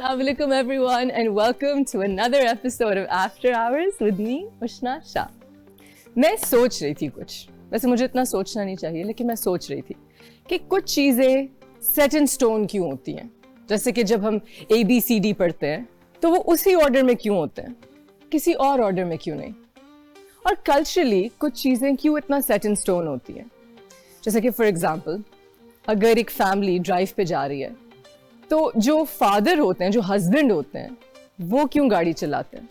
Assalamualaikum everyone and welcome to another episode of After Hours with me, Ushna Shah. मैं सोच रही थी कुछ, वैसे मुझे इतना सोचना नहीं चाहिए लेकिन मैं सोच रही थी कि कुछ चीज़ें सेट इन स्टोन क्यों होती हैं. जैसे कि जब हम ABCD पढ़ते हैं तो वो उसी ऑर्डर में क्यों होते हैं, किसी और ऑर्डर में क्यों नहीं. और कल्चरली कुछ चीज़ें क्यों इतना सेट इन स्टोन होती हैं. जैसे कि फॉर एग्जांपल अगर एक फैमिली ड्राइव पे जा रही है तो जो फादर होते हैं, जो हस्बैंड होते हैं, वो क्यों गाड़ी चलाते हैं.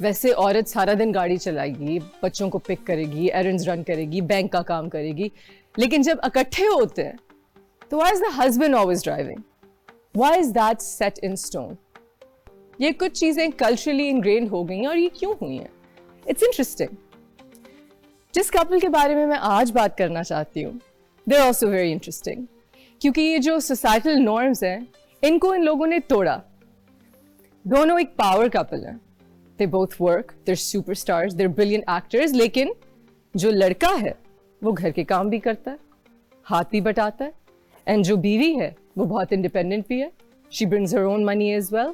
वैसे औरत सारा दिन गाड़ी चलाएगी, बच्चों को पिक करेगी, एरंड्स रन करेगी, बैंक का काम करेगी, लेकिन जब इकट्ठे होते हैं तो why is the husband always driving. Why is that set in stone. ये कुछ चीज़ें कल्चरली इनग्रेन्ड हो गई हैं और ये क्यों हुई हैं. It's interesting. जिस कपल के बारे में मैं आज बात करना चाहती हूँ, they are also very interesting, क्योंकि ये जो सोसाइटल नॉर्म्स हैं इनको इन लोगों ने तोड़ा. दोनों एक पावर कपल है. They both work, they're superstars, they're brilliant actors, लेकिन जो लड़का है वो घर के काम भी करता है, हाथ भी बटाता है, एंड जो बीवी है वो बहुत इंडिपेंडेंट भी है. She brings her own money as well.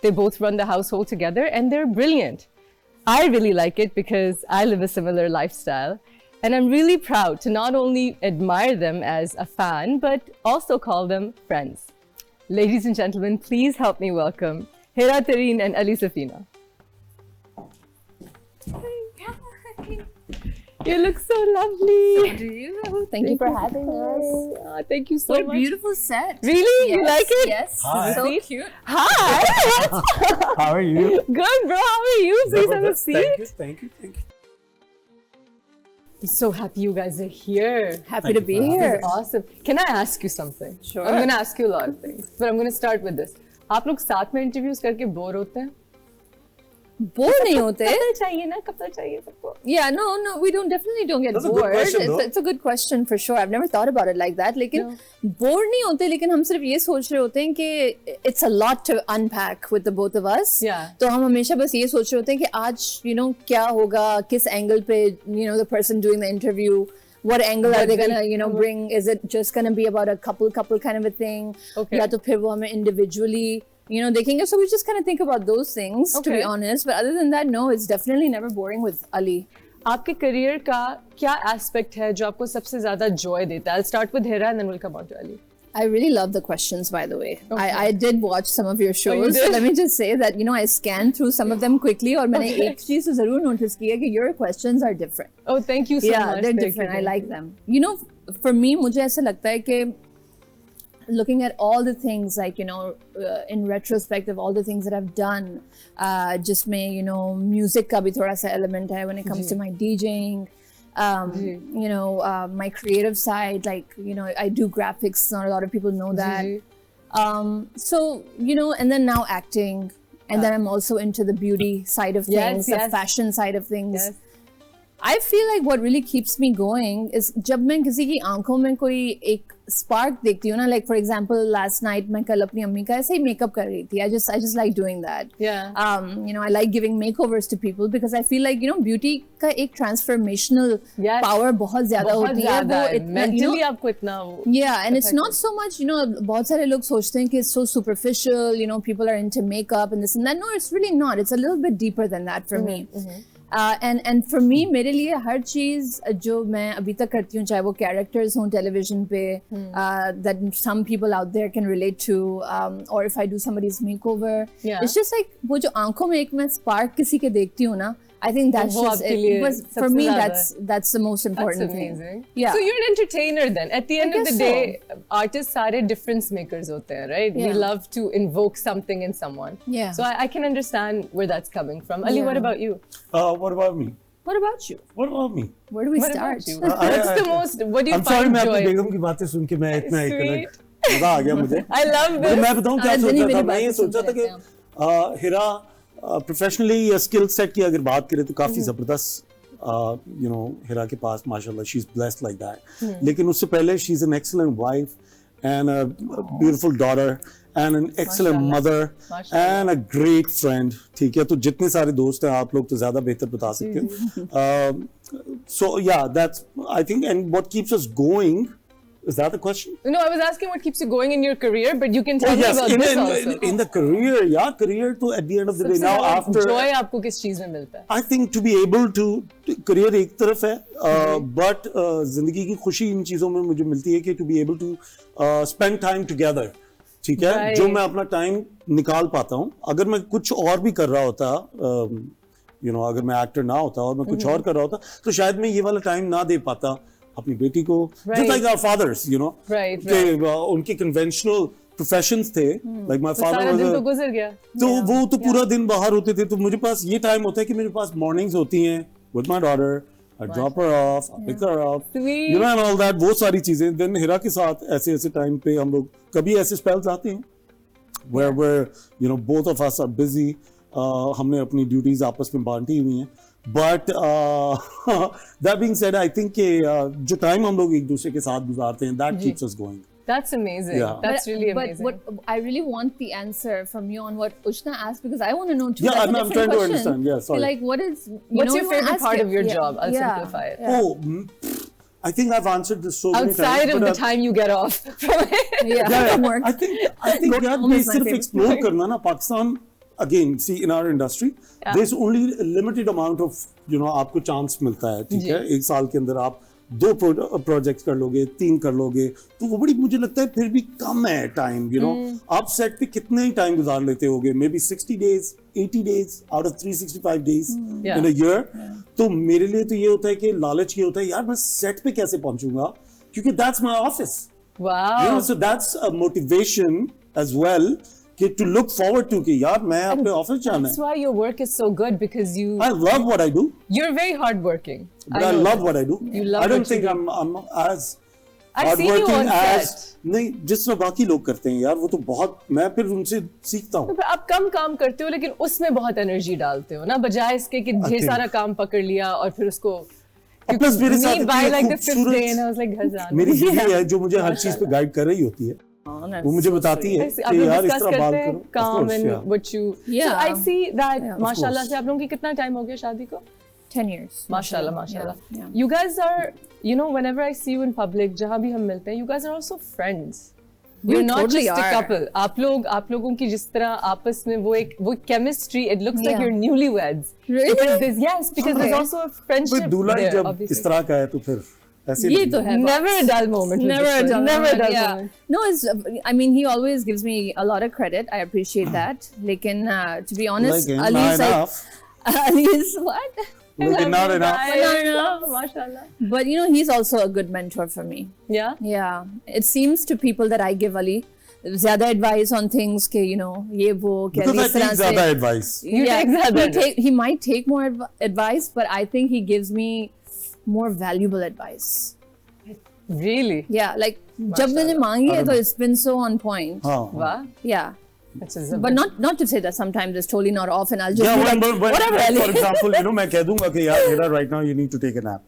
They both run the household together and they are brilliant. I really like it because I live a similar lifestyle, and I'm really proud to not only admire them as a fan but also call them friends. Ladies and gentlemen, please help me welcome Hira Tareen and Ali Safina. You look so lovely. So do you. Thank you for having us. Thank you so What much. a beautiful set. Really? Yes, You like it? Yes. Hi. So See? cute. Hi. How are you? Good, bro. How are you? Please have a seat. Thank you. I'm so happy you guys are here. Happy to be you for here. This is awesome. Can I ask you something? Sure. I'm going to ask you a lot of things, but I'm going to start with this. आप लोग साथ में interviews करके bore होते हैं? Bored नहीं होते? Couple चाहिए ना, कपल चाहिए सबको. Yeah, no, we definitely don't get That's a good bored. question, though. It's a good question for sure. I've never thought about it like that. लेकिन bored नहीं होते, लेकिन हम सिर्फ ये सोच रहे होते हैं कि it's a lot to unpack with the both of us. Yeah. तो हम हमेशा बस ये सोच रहे होते हैं कि आज क्या होगा, किस एंगल पे the person doing the interview, what angle are they gonna bring? Is it just gonna be about a couple kind of a thing? Okay. या तो फिर वो हमें individually देखेंगे. So we just kind of think about those things, to be Okay. honest. But other than that, no, it's definitely never boring with Ali. आपके career का क्या aspect है जो आपको सबसे ज्यादा जॉय देता है? I'll start with Hira and then we'll come on to Ali. I really love the questions, by the way. Okay. I did watch some of your shows. you So did? let me just say that, I scanned through some of them quickly और मैंने Okay. एक चीज़ तो ज़रूर notice की है कि your questions are different. Oh, thank you so Yeah, much. they're Thank different. you, I thank like you. them. For me, मुझे ऐसा लगता है कि looking at all the things in retrospect of all the things that I've done, जिसमें music का भी थोड़ा सा element है when it comes to my DJing. My creative side, I do graphics. Not a lot of people know that. So and then now acting, and then I'm also into the beauty side of things, the fashion side of things. Yes. I feel like what really keeps me going is जब मैं किसी की आंखों में कोई एक spark देखती हूँ ना, like for example last night मैं कल अपनी अम्मी का ऐसे ही makeup कर रही थी. I just like doing that. Yeah. I like giving makeovers to people because I feel like beauty का एक transformational power बहुत ज़्यादा होती है. वो mentally आपको इतना Yeah, and it's not so much, बहुत सारे लोग सोचते हैं कि it's so superficial, people are into makeup and this and that. No, it's really not. It's a little bit deeper than that for me. And for me, मेरे लिए हर चीज़ जो मैं अभी तक करती हूँ, चाहे वो characters हों television पे, that some people out there can relate to, or if I do somebody's makeover, it's just like वो जो आंखों में एक मैं spark किसी के देखती हूँ ना, I think that's just it. But for me, that's the most important thing. That's amazing. Yeah. So you're an entertainer then. At the end of the day, artists सारे difference makers होते हैं, right? Yeah. We love to invoke something in someone. Yeah. So I can understand where that's coming from. Ali, what about you? What about me? What about you? What about me? Where do we What start? about you? What's the most? What do you I'm sorry, find मैं joy? अपनी बेगम की बातें सुन के मैं इतना एक अलग मजा आ गया मुझे. I love this. मैं बताऊं क्या आनंद सोचा मेरी था. मैं बातें ये सोचा था सुनते कि हिरा प्रोफेशनली या स्किल सेट की अगर बात करें तो काफी जबरदस्त हिरा के पास माशाल्लाह she is blessed like that. लेकिन उससे पहले she is an excellent wife and a beautiful daughter and an excellent mother and a great friend. ठीक है, तो जितने सारे दोस्त हैं आप लोग तो ज़्यादा बेहतर बता सकते हैं. So yeah, that's I think, and what keeps us going Is that the question? No, I was asking what keeps you going in your career, but you can tell me about in, this in, also. in the career, yeah, career to at the end of the day. सबसे Now ज़्यादा after, joy आपको किस चीज में मिलता है? I think to be able to career एक तरफ है, but जिंदगी की खुशी इन चीजों में मुझे मिलती है कि to be able to spend time together. ठीक है, Right. जो मैं अपना टाइम निकाल पाता हूँ. अगर मैं कुछ और भी कर रहा होता, अगर मैं एक्टर ना होता और मैं कुछ और कर रहा होता, तो शायद मैं ये वाला टाइम ना दे पाता अपनी बेटी को. Right. Just like our fathers, Right, कि उनके conventional professions थे. Like my तो father सारा was दिन a, तो गुजर गया. तो वो तो पूरा दिन बाहर होते थे, तो मुझे पास ये टाइम होता है कि मेरे पास मॉर्निंग्स होती हैं with my daughter. I drop her off, I pick her up, Sweet. and all that, वो सारी चीजें. Then हिरा के साथ ऐसे टाइम पे हम लोग कभी ऐसे स्पेल्स आते हैं where both of us are busy. हमने अपनी ड्यूटीज आपस में बांटी हुई हैं. But that being said, I think कि जो टाइम हम लोग एक दूसरे के साथ गुजारते हैं, that keeps us going. That's amazing. Yeah. That's really amazing. But what I really want the answer from you on what Ushna asked, because I want to know too. Yeah, That's a I'm different trying to question. understand. Yeah, sorry. Like, what is What's your you wanna favorite ask part it. of your Yeah. job? I'll Yeah. simplify it. Yeah. Oh, I think I've answered this so many times. Outside of but the time you get off from it. Yeah, from work. I think यार Home ये is my सिर्फ favorite. explore करना ना. Pakistan again, see, in our industry, there's only a limited amount of आपको chance मिलता है. ठीक है, एक साल के अंदर आप 2 प्रोजेक्ट्स कर लोगे, 3 कर लोगे, तो वो बड़ी मुझे लगता है फिर भी कम है टाइम. आप सेट पे कितने ही टाइम गुजार लेते होगे, may be 60 days, 80 days out of 365 days in a year. तो मेरे लिए तो ये होता है कि लालच ये होता है यार मैं सेट पे कैसे पहुंचूंगा, क्योंकि that's my office. Wow. So that's a motivation as well to look forward to कि यार मैं अपने ऑफिस जाना That's है. why your work is so good, because I love what I do, you're very hardworking. but I know love that. what I do. You love I don't what you think do. I'm as I've seen you hardworking on as set. नहीं जिस तरह बाकी लोग करते हैं यार, वो तो बहुत मैं फिर उनसे सीखता तो हूँ. फिर आप कम काम करते हो लेकिन उसमें बहुत एनर्जी डालते हो ना, बजाय इसके कि ढेर सारा काम पकड़ लिया और फिर उसको. प्लस मेरे साथ by इतनी like the fifth खूबसूरत- day and I was like घर जाना. मेरी बीवी है जो मुझे हर चीज पे गाइड कर रही होती है. वो मुझे बताती है आप कि लोग यार इस डिस्कस तरह बात करते हैं करो. Of काम course, and yeah. What you. Yeah. So I see that Yeah, of माशाल्लाह course. से आप लोगों की कितना टाइम हो गया शादी को? 10 years. माशाल्लाह माशाल्लाह. Yeah. You guys are, whenever I see you in public, जहाँ भी हम मिलते हैं, you guys are also friends. We You're not totally just a are. couple. आप लोगों की जिस तरह आपस में वो chemistry, it looks like Yeah. you're newlyweds. Really? Because there's Okay. also a friendship कोई दूल्हा ही there, जब obviously. इस तरह का है तो फिर ऐसे ये नहीं. तो है. Never a dull moment. with Never this a one. dull Never a moment, dull yeah. moment. No, I mean, he always gives me a lot of credit. I appreciate that. Lekin, to be honest, Like him, Ali's not like, enough. Ali's what? Like not enough. Not enough. Mashallah. But he's also a good mentor for me. Yeah. Yeah, it seems to people that I give Ali zyada advice on things ke ye wo ke Because I इस तरह take से- ज़्यादा advice. You take ज़्यादा he might take more advice, but I think he gives me more valuable advice. Really? Yeah, like जब मैंने मांगी है तो it's been so on point. हाँ. Wow. Yeah. Which is But not to say that sometimes it's totally not off and I'll just Yeah, be when, like, when, whatever, for Ali. example, मैं कह दूंगा कि यार Hira, right now you need to take a nap.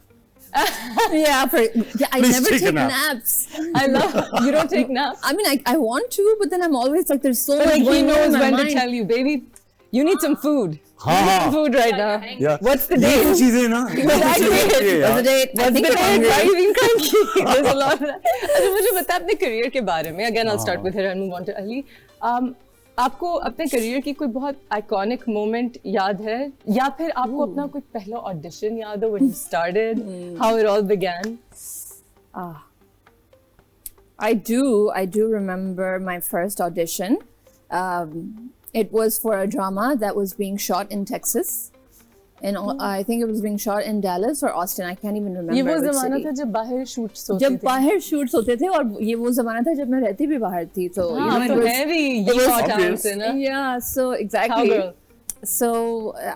Yeah, I Please never take a take nap. naps. I love. You don't take naps. I mean, I want to, but then I'm always like, there's so But much like he going on knows in my when mind. to tell you, baby, you need some food. हाँ, You need हाँ. some food right now. Yeah. What's the ये date? चीजें ना Exactly. होती है What's यार. the date? I What's think the I'm date? hungry. Why are you being cranky? There's a lot of that. अच्छा मुझे बता अपने career के बारे में. Again, I'll start with Hira and move on to Ali. आपको अपने career की कोई बहुत iconic moment याद है या फिर आपको अपना कोई पहला audition याद हो when you started, how it all began? I do remember my first audition. It was for a drama that was being shot in Texas. And I think it was being shot in Dallas or Austin. I can't even remember ये वो which ज़माना city. था जब बाहर shoots होते जब थे. बाहर shoots होते थे और ये वो ज़माना था जब मैं रहती भी बाहर थी तो हाँ, it तो was- है भी it ये was और time obvious. से ना. yeah, so exactly. Cowgirl. So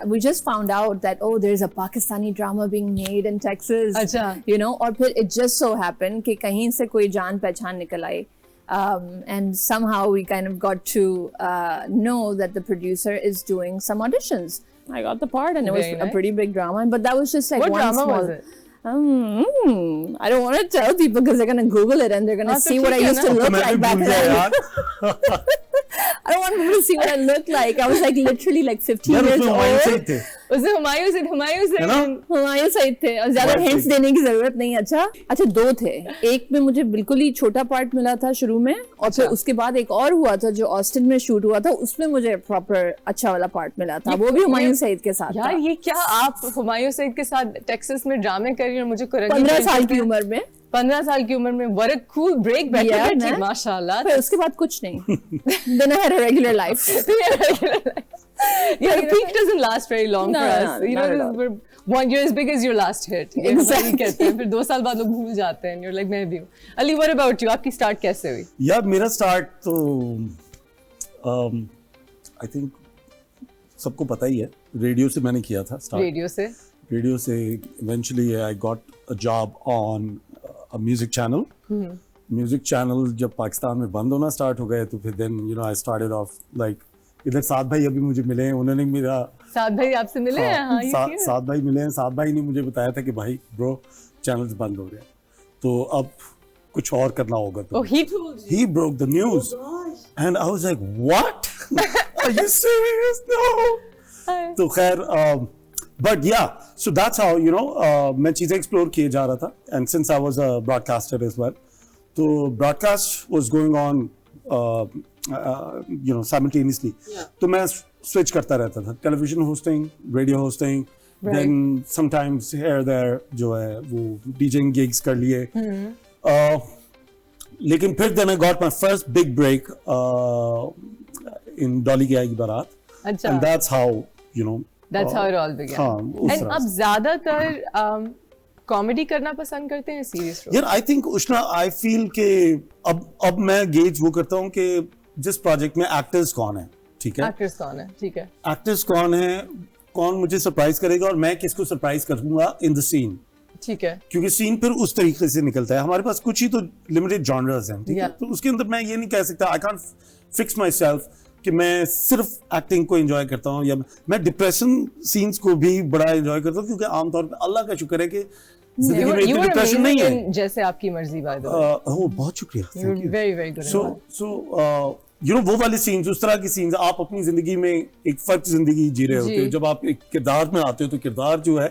we just found out that there's a Pakistani drama being made in Texas. अच्छा. और फिर it just so happened कि कहीं से कोई जान पहचान निकल आई. And somehow we kind of got to know that the producer is doing some auditions. I got the part and it was Very a nice. pretty big drama, but that was just like What one drama small. was it? I don't want to tell people because they're going to Google it and they're going to हाँ, तो see what I ठीक है used to ना. look मैं like भी back भूल गया then. यार. I don't want people to see what I look like. I was like literally like 15 यार years उसमें हुमायूं सईद old. थे, उसमें हुमायूं से है ना? हुमायूं सईद थे और ज्यादा हुमायूं हिंट्स सईद। देने की जरूरत नहीं। अच्छा 2 थे। एक में मुझे बिल्कुल ही छोटा पार्ट मिला था शुरू में और फिर उसके बाद एक और हुआ था जो ऑस्टिन में शूट हुआ था, उसमें मुझे प्रॉपर अच्छा वाला पार्ट मिला था, वो भी हुमायूं सईद के साथ यार था। ये क्या आप हुमायूं सईद के साथ टेक्सास में ड्रामे कर रही हो? मुझे 15 साल की उम्र में 15 साल की उम्र में what a cool break back Yeah, to man. माशाल्लाह। फिर उसके बाद कुछ नहीं। Then I had a regular life. Yeah, the peak doesn't last very long No, for us. no, You not at know, all. we're 1 year as big as your last hit. ये Exactly. वही कहते हैं, फिर 2 साल बाद लोग भूल जाते हैं। You're like मैं भी हूँ। Ali, what about you? आपकी start कैसे हुई? यार मेरा स्टार्ट तो आई थिंक सबको पता ही है, रेडियो से मैंने किया था स्टार्ट। रेडियो से? रेडियो से eventually I got a job on a music channel. Music channel जब पाकिस्तान में बंद होना स्टार्ट हो गए तो फिर then you know I started off like, इधर साद भाई अभी मुझे मिले हैं, उन्होंने मेरा साद भाई आपसे मिले हैं? हाँ, ये किया। साद भाई मिले हैं। साद भाई ने मुझे बताया था कि भाई ब्रो चैनल्स बंद हो रहे हैं तो अब कुछ और करना होगा। तो Oh, he told you. he broke the news and I was like what are you serious? No. तो खैर but yeah, so that's how you know मैं चीजें एक्सप्लोर किए जा रहा था and since I was a broadcaster as well, तो broadcast was going on you know simultaneously. तो मैं switch करता रहता था, television hosting, radio hosting, then sometimes here there जो है वो DJing gigs कर लिए। लेकिन फिर then I got my first big break in Dolly की आएगी बारात, अच्छा। and that's how you know That's how it all began. हाँ, उस And तरह अब से। ज्यादातर कॉमेडी करना पसंद करते हैं सीरियस रोल? यार I think Ushana I feel के अब मैं गेज वो करता हूँ कि जिस प्रोजेक्ट में एक्टर्स कौन है, ठीक है, एक्टर्स कौन है, ठीक है, एक्टर्स कौन है, कौन मुझे सरप्राइज करेगा और मैं किसको सरप्राइज करूंगा इन द सीन, ठीक है। क्योंकि सीन फिर उस तरीके से निकलता है। हमारे पास कुछ ही तो लिमिटेड जॉनर्स हैं, ठीक है, Yeah. तो उसके अंदर मैं ये नहीं कह सकता I can't fix my self कि मैं सिर्फ एक्टिंग को एंजॉय करता हूँ या मैं डिप्रेशन सीन्स को भी बड़ा एंजॉय करता हूँ, क्योंकि आमतौर पर अल्लाह का शुक्र है कि जिंदगी में इतनी डिप्रेशन नहीं है। जैसे आपकी मर्जी बाय द ओह बहुत शुक्रिया, वे, you very very good. So you know वो वाले सीन्स, उस तरह की सीन्स आप अपनी जिंदगी में एक फर्क जिंदगी जी रहे होते हो, जब आप एक किरदार में आते हो तो किरदार जो है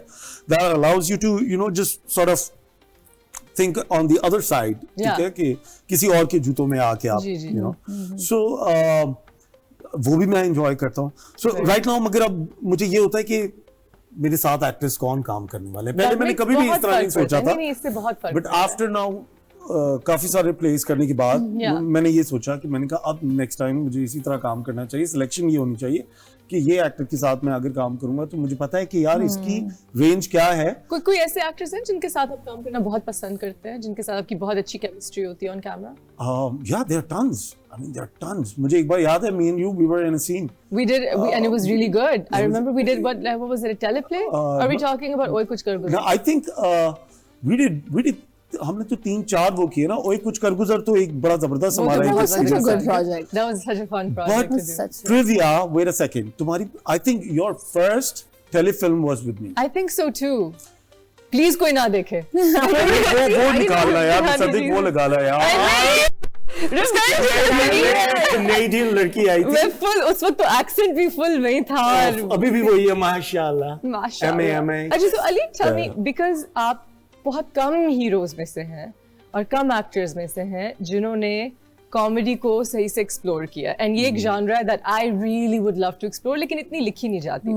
that allows you to you know just sort of think on the other side, ठीक है, कि किसी और के जूतों में आके आप you know so वो भी मैं एंजॉय करता हूँ। सो राइट नाउ मगर अब मुझे ये होता है कि मेरे साथ एक्टर्स कौन काम करने वाले हैं। पहले मैंने कभी भी इस तरह नहीं सोचा था, इससे बहुत फर्क बट आफ्टर नाउ काफी सारे प्लेस करने के बाद मैंने ये सोचा कि मैंने कहा अब नेक्स्ट टाइम मुझे इसी तरह काम करना चाहिए। सिलेक्शन ये होनी चाहिए कि ये एक्टर के साथ मैं अगर काम करूंगा तो मुझे पता है कि यार इसकी रेंज क्या है। कोई ऐसे एक्टर्स हैं जिनके साथ आप काम करना बहुत पसंद करते हैं, जिनके साथ आपकी बहुत अच्छी केमिस्ट्री होती है on camera? Yeah, there are tons. I mean, there are tons. मुझे एक बार याद है, me and you, we were in a scene. We did, and it was really good. I remember we did what was it, a teleplay? Are we talking about ओए कुछ कर गुजर? No, I think we did हमने तो 3-4 वो किए ना। ओए कुछ कर गुजर तो एक बड़ा जबरदस्त हमारा That was such a experience good था। project. That was such a fun project But to do. Such trivia, wait a second, तुम्हारी I think your first telefilm was with me. I think so too. Please कोई ना देखे। वो निकालना यार, सदिक वो लगाना यार। नेडियन लड़की आई थी। मैं फुल उस वक्त तो एक्सेंट भी फुल नहीं था और अभी भी वही है माशाल्लाह। माशाल्लाह। MA अच्छा तो अली tell me, because आप बहुत कम हीरोज में से हैं और कम एक्टर्स में से हैं जिन्होंने कॉमेडी को सही से एक्सप्लोर किया, एंड ये एक जॉनरा है that I really would love to explore, लेकिन इतनी लिखी नहीं जाती।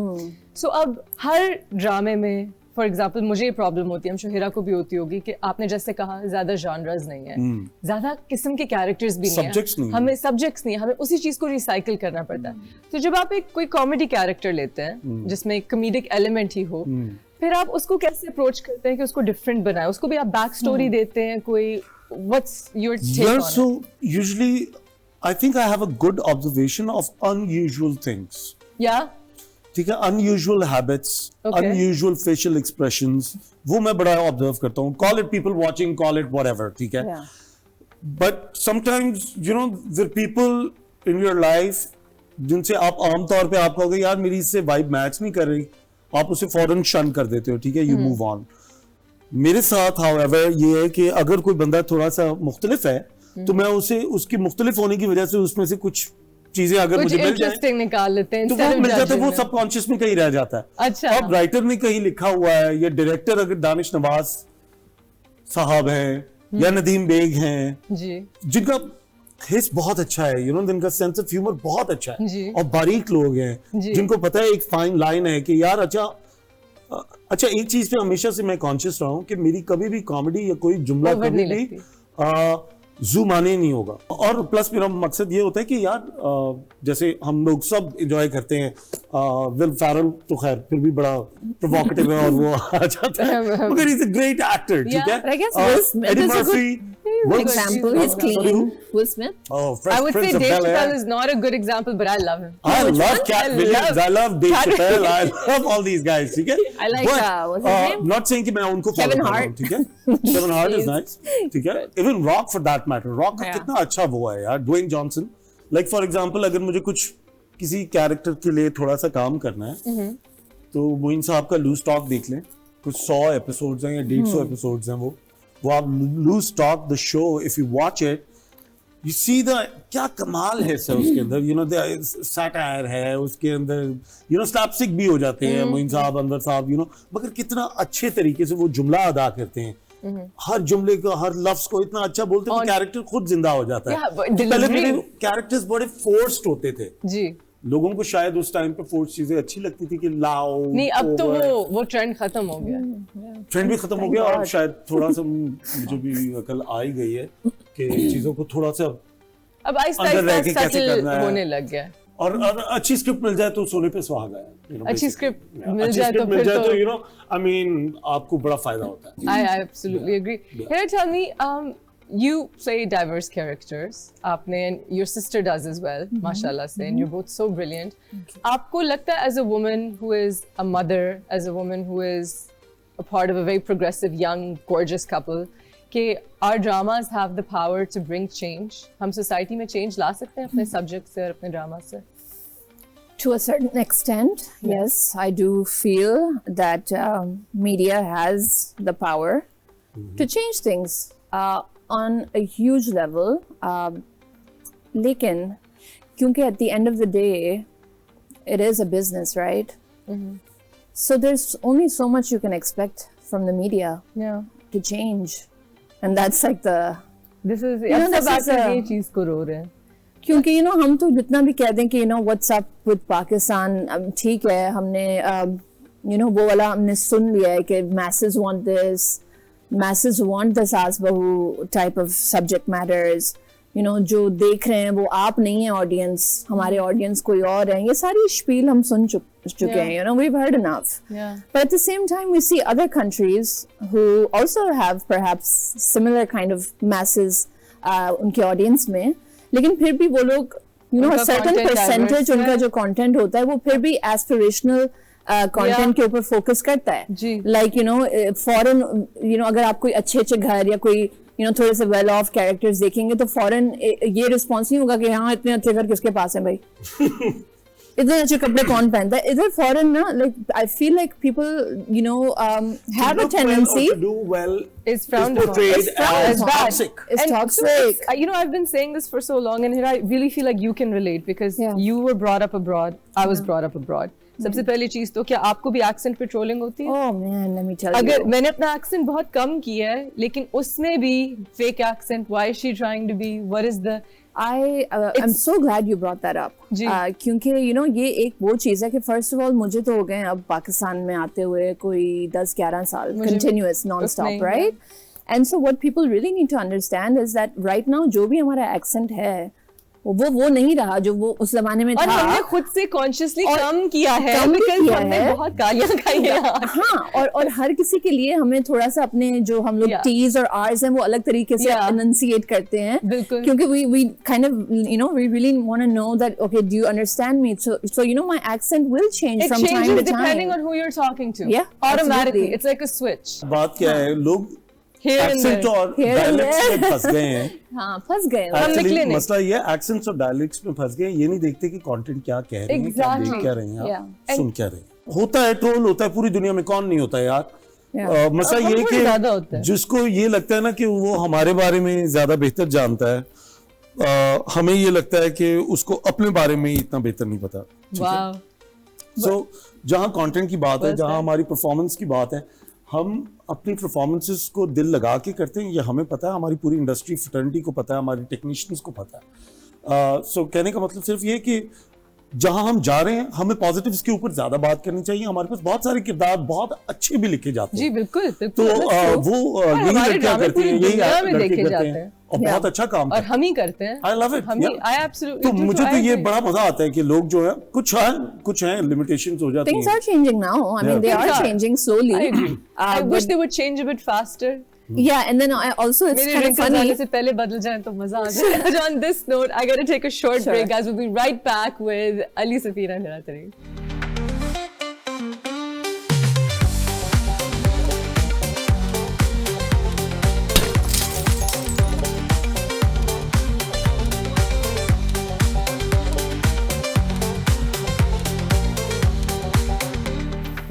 सो अब हर ड्रामे में फॉर एग्जाम्पल मुझे ये प्रॉब्लम होती है, हम शुहिरा को भी होती होगी, कि आपने जैसे कहा ज्यादा जॉनर्स नहीं है, ज्यादा किस्म के कैरेक्टर्स भी Subjects नहीं है, हमें सब्जेक्ट्स नहीं है, हमें उसी चीज को रिसाइकिल करना पड़ता है। तो जब आप एक कोई कॉमेडी कैरेक्टर लेते हैं जिसमें कॉमेडिक एलिमेंट ही हो, फिर आप उसको कैसे अप्रोच करते हैं कि उसको डिफरेंट बनाए? उसको भी आप बैक स्टोरी देते हैं कोई? What's your take on it? So usually I think I have a good observation of unusual things. या ठीक है, unusual habits, unusual facial expressions, वो मैं बड़ा ऑब्जर्व करता हूँ। Call it people watching, call it whatever, ठीक है। Yeah. But sometimes you know there are people in your life जिनसे आप आमतौर पे आप कहोगे यार मेरी इससे वाइब मैच नहीं कर रही, आप उसे फौरन शन कर देते हो, ठीक है, यू मूव ऑन। मेरे साथ however ये है कि अगर कोई बंदा थोड़ा सा मुख्तलिफ है तो मैं उसे उसकी मुख्तलिफ होने की वजह से उसमें से कुछ चीजें अगर कुछ मुझे मिल जाए इंटरेस्टिंग निकाल लेते हैं तो वो मिल जाता है, वो सबकॉन्शियस में कहीं रह जाता है। अच्छा। अब राइटर ने कहीं लिखा हुआ है या डायरेक्टर अगर दानिश नवाज साहब हैं या नदीम बेग हैं जी जिनका हिस बहुत अच्छा है, जिनका सेंस ऑफ ह्यूमर बहुत अच्छा है जी। और बारीक लोग हैं जी। जिनको पता है एक फाइन लाइन है कि यार अच्छा एक चीज पे हमेशा से मैं कॉन्शियस रहा हूं कि मेरी कभी भी कॉमेडी या कोई जुमला Over कभी नहीं भी जुमाने नहीं होगा। और प्लस मेरा मकसद ये होता है कि यार जैसे हम लोग सब एंजॉय करते हैं, विल फैरल तो खैर फिर भी बड़ा प्रोवोकेटिव है और वो आ जाता है मगर इज अ ग्रेट एक्टर, ठीक है। But I guess Will Smith Eddie is a good Murphy example. He's clean. Will Smith. I would say Dave Chappelle is not a good example, but I love him. I love Cat Williams. I love Dave Chappelle. I love all these guys. ठीक है? I like what's his name? Not saying कि मैं उनको follow Kevin कर रहा हूँ, Hart. ठीक है? Kevin Hart is nice. ठीक है? Even Rock for that matter. Rock का Yeah. कितना अच्छा वो है यार. Dwayne Johnson. Like for example, अगर मुझे कुछ किसी कैरेक्टर के लिए थोड़ा सा काम करना है, तो मोइन साहब का लूज टॉक देख लें. कुछ 100 एपिसोड्स हैं या 150 एपिसोड्स हैं वो आप loose talk the show, if you watch it you see the क्या कमाल है सर उसके अंदर, सैटायर है उसके अंदर, स्लैपस्टिक भी हो जाते हैं मोइन साहब, अनवर साहब, मगर कितना अच्छे तरीके से वो जुमला अदा करते हैं, हर जुमले को हर लफ्ज को इतना अच्छा बोलते हैं कि कैरेक्टर खुद जिंदा हो जाता है। पहले मेरे कैरेक्टर्स बड़े फोर्स्ड होते थे जी, लोगों को शायद उस टाइम पे फोर्स चीजें अच्छी लगती थी कि लाओ नहीं, अब तो वो ट्रेंड खत्म हो गया, ट्रेंड भी खत्म हो गया और शायद थोड़ा सा मुझे भी अकल आ ही गई है कि चीजों को थोड़ा सा अब आहिस्ता अंदर रह के आहिस्ता कैसे सेटल करना है। होने लग गया। और अच्छी स्क्रिप्ट मिल जाए तो सोने पे सुहागा है, अच्छी स्क्रिप्ट मिल अच्छी जाए तो स्क्रिप्ट मिल फिर जाए तो तो आई मीन आपको बड़ा फायदा होता है। I absolutely agree. Here, tell me, you play diverse characters. आपने and your sister does as well, mashallah se, and you're both so brilliant. आपको लगता है as a woman who is a mother, as a woman who is a part of a very progressive, young, gorgeous couple, कि our dramas have the power to bring change? हम society में change ला सकते हैं अपने subject से और अपने drama से? To a certain extent, yes, I do feel that media has the power to change things on a huge level. लेकिन क्योंकि at the end of the day, it is a business, right? So there's only so much you can expect from the media to change, and that's like the. This is You know, अब this सब is आकर a- ये चीज को रो रहे हैं। क्योंकि हम तो जितना भी कह दें कि व्हाट्स अप विद पाकिस्तान, ठीक है, हमने वो वाला हमने सुन लिया है कि masses want the सास बहू टाइप ऑफ सब्जेक्ट मैटर्स, जो देख रहे हैं वो आप नहीं है ऑडियंस, हमारे ऑडियंस कोई और है, ये सारी स्पील हम सुन चुके हैं, we've heard enough. But at the same time, we see other countries who also have perhaps similar kind of masses उनके ऑडियंस में, लेकिन फिर भी वो लोग उनका certain content percentage diverse उनका है। जो कंटेंट होता है वो फिर भी एस्पिरेशनल कंटेंट के ऊपर फोकस करता है। जी। लाइक फॉरेन अगर आप कोई अच्छे घर या कोई थोड़े से वेल ऑफ कैरेक्टर्स देखेंगे तो फॉरेन ये रिस्पॉन्स नहीं होगा कि हाँ इतने अच्छे घर किसके पास है भाई, इतने अच्छे कपड़े कौन पहनता है। इधर फॉरेन ना, like I feel like people have a tendency to do well Is frowned upon. portrayed It's frowned as upon. toxic. It's And toxic. I've been saying this for so long, and here I really feel like you can relate because Yeah. you were brought up abroad. I was brought up abroad. सबसे पहली चीज तो क्या आपको भी accent पे trolling होती है? Oh man, let me tell अगर you. मैंने अपना accent बहुत कम किया है, लेकिन उसमें भी fake accent. Why is she trying to be? What is the? I'm so glad you brought that up. जी। क्योंकि ये एक वो चीज़ है कि फर्स्ट ऑफ ऑल मुझे तो हो गए अब पाकिस्तान में आते हुए कोई 10-11 साल मुझे भी continuous उतना non-stop, he, right? And so what people really need to understand is that right now जो भी हमारा accent है वो नहीं रहा जो वो उस जमाने में और था। हमने खुद से consciously और कम किया है कम भी because किया हमने है। बहुत गालियाँ खाई हैं। हाँ, और हर किसी के लिए हमें थोड़ा सा अपने जो हम लोग Yeah. T's और R's हैं वो अलग तरीके से Yeah. enunciate करते हैं। बिल्कुल। क्योंकि we kind of we really want to know that okay, do you understand me? So my accent will change It from time changes to depending time. on who you're talking to. Yeah, Automatically. absolutely. It's like a switch. बात क्या है, लोग Here and accent there. और Here and dialects there. में फंस गए हैं। हाँ, फंस गए। हम निकले Actually, नहीं। मसला ये accents और dialects में फंस गए, ये नहीं देखते कि कंटेंट क्या कह रहे हैं, क्या Exactly. देख क्या रहे हैं, Yeah. आप सुन क्या रहे हैं। होता है ट्रोल, होता है, पूरी दुनिया में कौन नहीं होता यार। Yeah. मसला और ये थोड़ी ज्यादा होता कि है। जिसको ये लगता है ना कि वो हमारे बारे में ज्यादा बेहतर जानता है, हमें ये लगता है कि उसको अपने बारे में ही इतना बेहतर नहीं पता। वाह। सो जहाँ कंटेंट की बात है, Well जहाँ said. हमारी परफॉर्मेंस की बात है, हम अपनी परफॉर्मेंसेस को दिल लगा के करते हैं, ये हमें पता है, हमारी पूरी इंडस्ट्री फ्रेटर्निटी को पता है, हमारे टेक्नीशियंस को पता है। सो कहने का मतलब सिर्फ ये कि जहां हम जा रहे हैं हमें पॉजिटिव्स के ऊपर ज्यादा बात करनी चाहिए। हमारे पास बहुत सारे किरदार बहुत अच्छे भी लिखे जाते जी हैं, बिल्कुल तो बिल्कुल। वो और यही हमारे लड़कियां ड्रामे करती हैं, पूरी यही दुनिया में लड़के देखे करते जाते हैं हैं। और बहुत अच्छा काम और करते हैं। हम ही करते हैं। I love it. हम ही, I absolutely तो do मुझे too, तो I ये agree. बड़ा मजा आता है कि लोग जो है कुछ हैं लिमिटेशंस हो जाती Things हैं। are changing now. I mean, they Things are are. changing slowly. I agree. I wish but they would change a bit faster. yeah, and then I also it's मेरे kind of wrinkles funny. आने से पहले बदल जाए तो मजा आ जाए। On this note, I gotta take a short Sure. break, guys. We'll be right back with Ali Safina and Hira Tareen.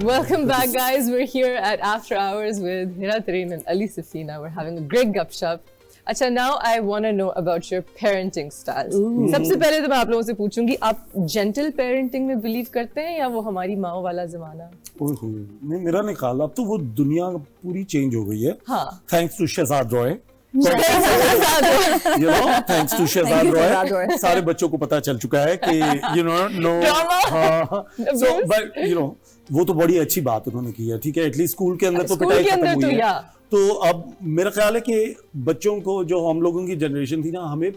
Welcome back, guys. We're here at After Hours with Hira Tareen and Ali Safina. We're having a great gupshup. अच्छा, now I want to know about your parenting styles. सबसे पहले तो मैं आप लोगों से पूछूंगी, आप gentle parenting में believe करते हैं या वो हमारी माँ वाला जमाना? नहीं, मेरा नहीं ख्याल, अब तो वो दुनिया पूरी चेंज हो गई है। हाँ। Thanks to Shahzad Roy. You know, thanks to Shahzad Shahzad Roy, Roy. सारे बच्चों को पता चल चुका है कि no Drama. हाँ, so but वो तो बड़ी अच्छी बात उन्होंने की है, ठीक है, एटलीस्ट स्कूल के अंदर तो स्कूल पिटाई के खत्म अंदर तो हुई है। या तो अब मेरा ख्याल है कि बच्चों को, जो हम लोगों की जनरेशन थी ना, हमें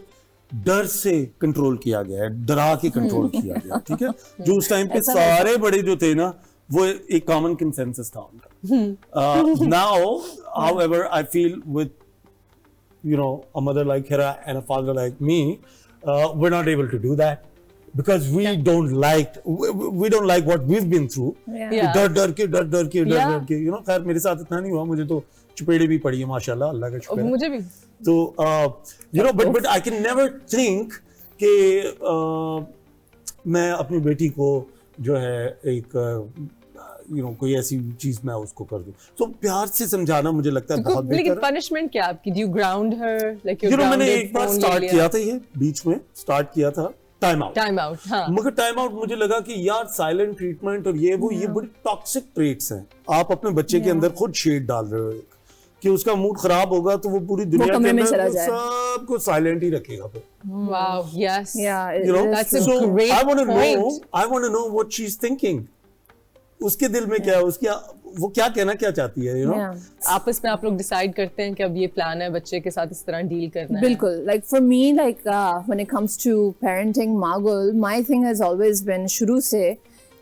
डर से कंट्रोल किया गया है, डरा के कंट्रोल किया गया, ठीक है। जो उस टाइम पे सारे बड़े जो थे ना, वो एक कॉमन कंसेंसस था उनका। Now however I feel with a mother like Hira and a father like me, we're not able to do that because we don't like what we've been through. Yeah. डर के खैर मेरे साथ इतना नहीं हुआ, मुझे तो चुपेड़े भी पड़ी है माशाल्लाह, अल्लाह का शुक्र है। मुझे भी। तो but I can never think कि मैं अपनी बेटी को जो है एक कोई ऐसी चीज मैं उसको कर दूं, तो प्यार से समझाना मुझे लगता है बहुत लेकिन बेहतर है। punishment क्या आपकी? Do you ground her like you're मैंने grounded? एक बार phone स्टार्ट ले लिया? किया था, ये बीच में स्टार्ट किया था टाइम आउट। Time out, हाँ। मगर टाइम आउट मुझे लगा कि यार साइलेंट ट्रीटमेंट और ये बड़ी टॉक्सिक ट्रेट्स हैं। आप अपने बच्चे के अंदर खुद शेड डाल रहे हो कि उसका मूड खराब होगा तो वो पूरी दुनिया के कमरे में अंदर चला वो जाए। सबको साइलेंट ही रखेगा फिर। Wow, yes. Yeah, it You know, is That's a so great I want to know, point. I want to know what she's thinking. उसके दिल में क्या है, वो क्या कहना क्या चाहती है, Yeah. आपस में आप लोग डिसाइड करते हैं कि अब ये प्लान है बच्चे के साथ इस तरह डील करना है। बिल्कुल, like for me, like when it comes to parenting Magul, my thing has always been शुरू से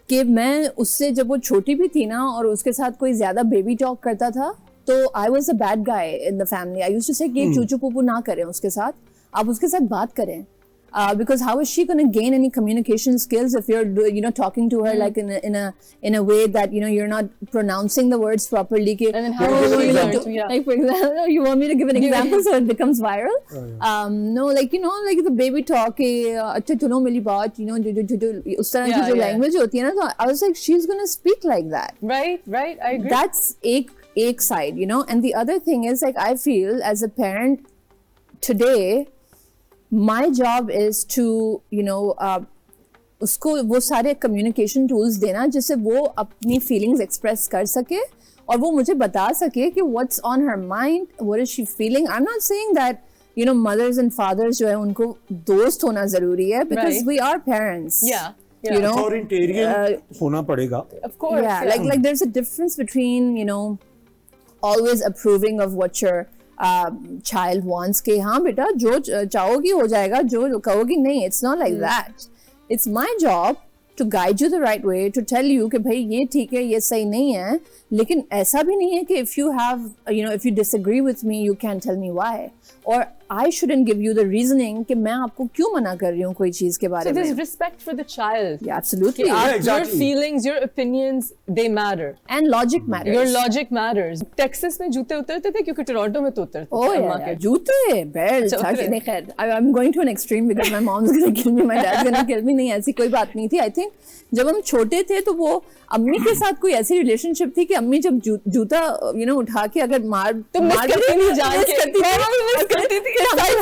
कि मैं उससे, जब वो छोटी भी थी ना और उसके साथ कोई ज्यादा बेबी टॉक करता था, तो I was a bad guy in the family. I used to say कि चूचू पुपू ना करें उसके साथ, आप उसके साथ बात करें. Because how is she going to gain any communication skills if you're talking to her like in a way that you're not pronouncing the words properly? And then how will she learn to, yeah. Like for example, you want me to give an example so it becomes viral? No, like like the baby talk, अच्छा चलो मेरी बात, उस तरह की जो language होती है ना, तो I was like, she's going to speak like that. Right, I agree. That's एक side, and the other thing is, like, I feel as a parent today, my job is to उसको वो सारे communication tools देना जिससे वो अपनी feelings express कर सके और वो मुझे बता सके कि what's on her mind, what is she feeling. I am not saying that mothers and fathers जो है उनको दोस्त होना जरूरी है, because we are parents. Authoritarian होना पड़ेगा. Of course. Yeah, like there's a difference between always approving of what your child wants के हाँ बेटा जो चाहोगी हो जाएगा, जो कहोगी नहीं. It's not like that. It's my job to guide you the right way, to tell you कि भाई ये ठीक है, ये सही नहीं है, लेकिन ऐसा भी नहीं है कि if you have, if you disagree with me, you can tell me why. Or I shouldn't give you the reasoning कि मैं आपको क्यों मना कर रही हूँ कोई चीज के बारे So में. there's respect for the child. Yeah, absolutely. Your feelings, your opinions, they matter. And logic matters. Your logic matters. Texas में जूते उतरते थे क्योंकि टोरंटो में तो उतरते थे. Oh yeah, जूते, belts. नहीं खैर, I'm going to an extreme because my mom's gonna kill me, my dad's gonna kill me. नहीं, ऐसी कोई बात नहीं थी. I think जब हम छोटे थे तो वो अम्मी के साथ कोई ऐसी रिलेशनशिप थी कि अम्मी जब जूता उठा के अगर मार तो मिस करती थी जान के,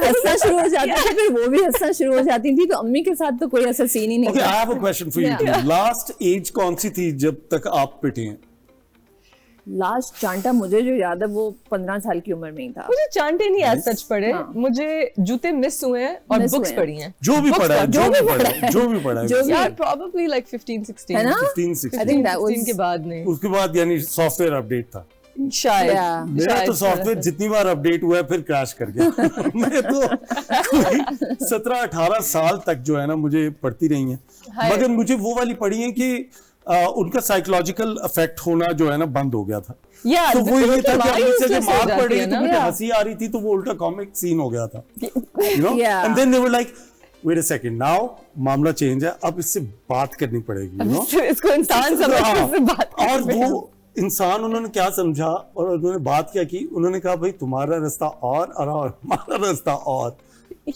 हंसना शुरू हो जाता था, फिर वो भी हंसना शुरू हो जाती थी, तो अम्मी के साथ तो कोई ऐसा सीन ही नहीं Okay, था। I have a question for you too. Last age कौन सी थी जब तक आप पिटे हैं? लास्ट चांटा मुझे जो याद है वो 15 साल की उम्र में ही था। मुझे चांटे नहीं आज सच पड़े, हाँ। मुझे जूते मिस हुए हैं और Miss बुक्स हुए हैं। पड़ी हैं। जो भी Books पढ़ा है, पढ़- जो भी पढ़ा है, जो भी पढ़ा है। जो भी- यार probably like 15-16 है ना? 15-16 I think that was 16 के बाद नहीं उसके बाद यानी सॉफ्टवेयर अपडेट था। शायद Yeah. मेरा शायद तो सॉफ्टवेयर जितनी बार अपडेट हुआ है फिर क्रैश कर गया। मैं तो 17-18 साल तक जो है ना मुझे पढ़ती रही हैं, मगर मुझे वो वाली पढ़ी है कि उनका साइकोलॉजिकल इफेक्ट होना जो है ना बंद हो गया था। Yeah, तो वो ये था कि तुम्हारी अभी से जब उस तरह से मार हो पड़ रही जाती थी है मुझे ना। हंसी आ रही थी तो वो उल्टा कॉमिक सीन हो गया था, you know? Yeah. And then they were like, wait a second, now मामला चेंज है, अब इससे बात करनी पड़ेगी, you know? इसको इंसान समझने से बात और करते हैं। वो इंसान उन्होंने क्या समझा और उन्होंने बात क्या की, उन्होंने कहा भाई तुम्हारा रास्ता और हमारा रास्ता और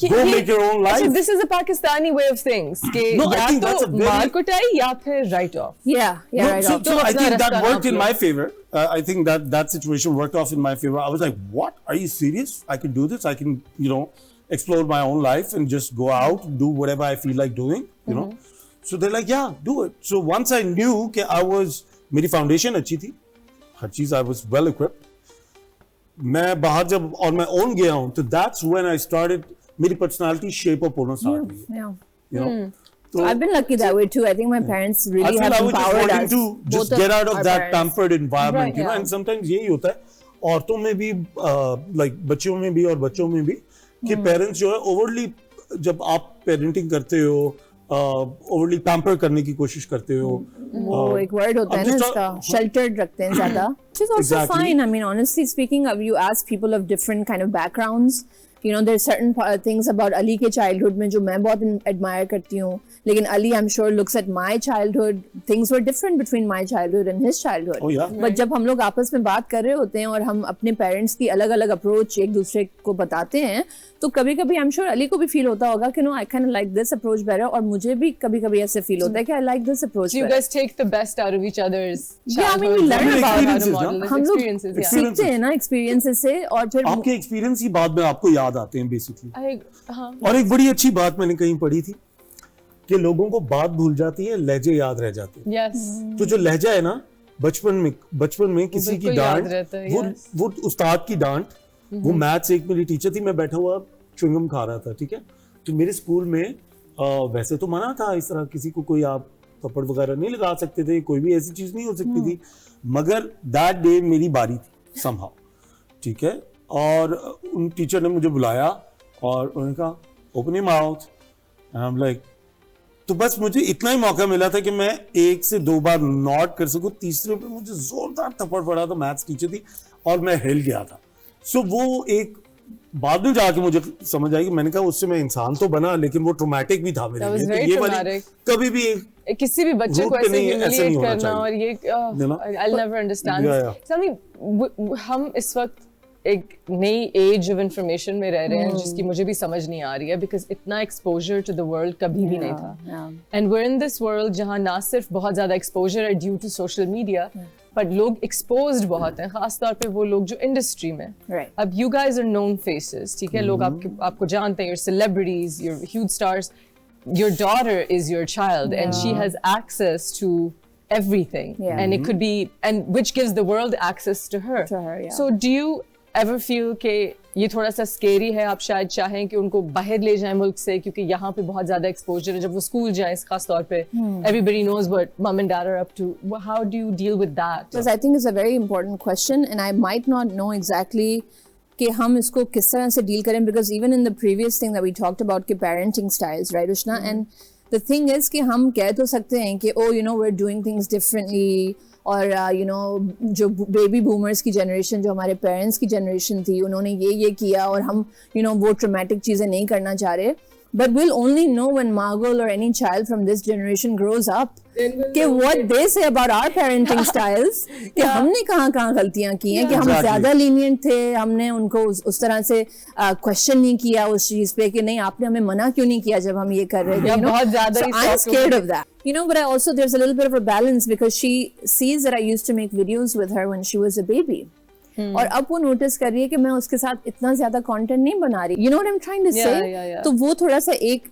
go make your own life. This is a Pakistani way of things कि No, I या think that's तो a very- मार कुटाई या फिर write off। Yeah, No, right so, off. so I अपना think that रास्ता worked in नाप लो। my favor. I think that situation worked off in my favor. I was like, what? Are you serious? I can do this. I can, explore my own life and just go out, do whatever I feel like doing, you know. So they're like, yeah, do it. So once I knew that मेरी foundation अच्छी थी, हर चीज I was well equipped. मैं बाहर जब on my own गया हूँ, तो that's when I started, मेरी personality shape up होना start हुई, Yeah. you know. तो I've been lucky that way too. I think my parents I really feel have I was just empowered wanting us. to both just get out of our that parents. pampered environment, Right, you know, yeah. and sometimes यही होता है औरतों में भी like बच्चियों में भी और बच्चों में भी कि पेरेंट्स जो है ओवरली जब आप पेरेंटिंग करते हो ओवरली पैम्पर करने की कोशिश करते हो वो एक वर्ड होता है ना just इसका sheltered रखते हैं ज्यादा, which is also Exactly. fine. I mean, honestly speaking, you ask people of different kind of backgrounds, there's certain things about Ali के childhood में जो मैं बहुत admire करती हूँ, लेकिन Ali I'm sure looks at my childhood, things were different between my childhood and his childhood. Oh, yeah. But जब हम लोग आपस में बात कर रहे होते हैं और हम अपने पेरेंट्स की अलग अलग अप्रोच एक दूसरे को बताते हैं, तो कभी कभी आई एम श्योर अली को भी फील होता होगा कि no I can like this approach better, और मुझे भी कभी कभी ऐसे फील होता है कि I like this approach You better. guys take the best out of each other's Yeah, I mean, we childhood learn and about how to experiences, model ना? it, हम लोग experiences, yeah. सीखते हैं ना एक्सपीरियंसेस से, और फिर आपके एक्सपीरियंस ही बाद में आपको याद आते हैं बेसिकली। हाँ और एक बड़ी अच्छी बात मैंने कहीं पढ़ी थी कि लोगों को बात भूल जाती है, लहजे याद रह जाते हैं। yes तो जो लहजा है ना बचपन में किसी की बिल्कुल याद डांट, रहता है, वो yes. वो उस्ताद की डांट, वो मैथ्स एक मेरी टीचर थी, मैं बैठा हुआ च्युइंगम खा रहा था, ठीक है, तो मेरे स्कूल में वैसे तो मना था इस तरह किसी को कोई आप थप्पड़ वगैरह नहीं लगा सकते थे, कोई भी ऐसी चीज नहीं हो सकती थी, मगर दैट डे मेरी बारी थी somehow, ठीक है, और उन टीचर ने मुझे बुलाया और उन्होंने कहा open your mouth, I am like, तो बस मुझे इतना ही मौका मिला था कि मैं 1 से 2 बार नॉट कर सकूं, तीसरे पे मुझे जोरदार थप्पड़ पड़ा था, मैथ्स टीचर थी और मैं हिल गया था। सो वो एक बाद में जाके मुझे समझ आई कि मैंने कहा उससे मैं इंसान तो बना, लेकिन वो ट्रॉमेटिक भी था मेरे That was लिए, तो very ये वाली traumatic. कभी भी एक किसी भी बच्चे रूट को पे ऐसे नहीं, ऐसे नहीं humiliate होना करना और ये You know? I'll never understand. Yeah, yeah. Tell me, हम इस वक्त एक नई एज ऑफ इंफॉर्मेशन में रह रहे हैं जिसकी मुझे भी समझ नहीं आ रही है, बिकॉज इतना एक्सपोजर टू द वर्ल्ड कभी भी नहीं था, and we are in this world जहाँ ना सिर्फ बहुत ज्यादा एक्सपोजर है due to social media, but लोग एक्सपोज्ड बहुत हैं, खासतौर पे वो लोग जो इंडस्ट्री में। Right. अब you guys are known faces, ठीक है, लोग आपको जानते हैं, your celebrities, your huge stars, your daughter is your child and she has access to everything, Yeah. and it could be, and which gives the world access to her. Yeah. So do you ever feel कि ये थोड़ा सा scary है, आप शायद चाहें कि उनको बाहर ले जाएं मुल्क से, क्योंकि यहाँ पे बहुत ज्यादा एक्सपोजर है, जब वो स्कूल जाएं खास तौर पे everybody knows what mom and dad are up to. How do you deal with that? Because I think it's a very important question, and I might not know exactly कि हम इसको किस तरह से डील करें, because even in the previous thing that we talked about कि parenting styles, right Ushna, and the thing is कि हम कह तो सकते हैं कि oh we're doing things differently, और जो बेबी बूमर्स की जनरेशन, जो हमारे पेरेंट्स की जनरेशन थी, उन्होंने ये किया और हम वो ट्रॉमेटिक चीज़ें नहीं करना चाह रहे, but we'll only know when Margul or any child from this generation grows up कि what they say about our parenting styles कि हमने कहाँ गलतियाँ की हैं कि हम ज़्यादा lenient थे, हमने उनको उस तरह से question नहीं किया उस चीज़ पे कि नहीं आपने हमें मना क्यों नहीं किया जब हम ये कर रहे थे, you know? So I'm scared of that, you know, but I also there's a little bit of a balance because she sees that I used to make videos with her when she was a baby. और अब वो notice कर रही है कि मैं उसके साथ इतना ज्यादा कंटेंट नहीं बना रही, you know what I'm trying to say? तो वो थोड़ा सा एक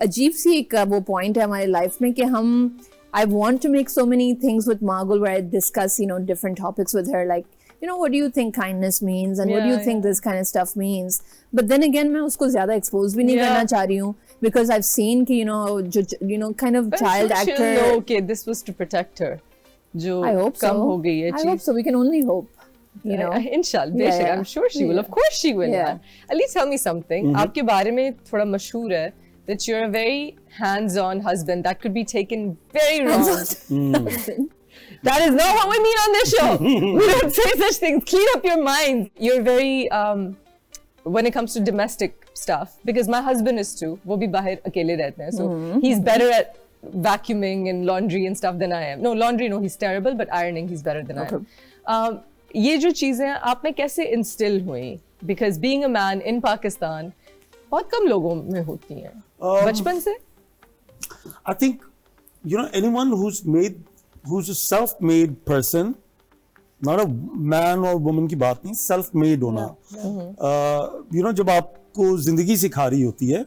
अजीब सी एक वो पॉइंट है हमारे लाइफ में कि हम I want to make so many things with Margul where I discuss, you know, different topics with her, like, you know, what do you think kindness means and what do you think this kind of stuff means, but then again मैं उसको ज्यादा expose भी नहीं करना चाह रही हूँ because I've seen कि you know kind of child actor. Okay, this was to protect her. जो I hope कम so. हो गई है I hope so. We can only hope. You know, inshallah, I'm sure she will. Of course she will. Yeah. At least tell me something. आपके बारे में थोड़ा मशहूर है that you're a very hands-on husband. That could be taken very wrong. That is not what we mean on this show. We don't say such things. Clean up your mind. You're very when it comes to domestic stuff, because my husband is too. वो भी बाहर अकेले रहते हैं, so he's better at vacuuming and laundry and stuff than I am. No, laundry, no, he's terrible, but ironing, he's better than I am. ये जो चीजें आप में कैसे इंस्टिल हुई? Because being a man in Pakistan बहुत कम लोगों में होती हैं बचपन से. I think, you know, anyone who's a self-made person, not a man or woman की बात नहीं, self-made होना. You know, जब आपको जिंदगी सिखा रही होती है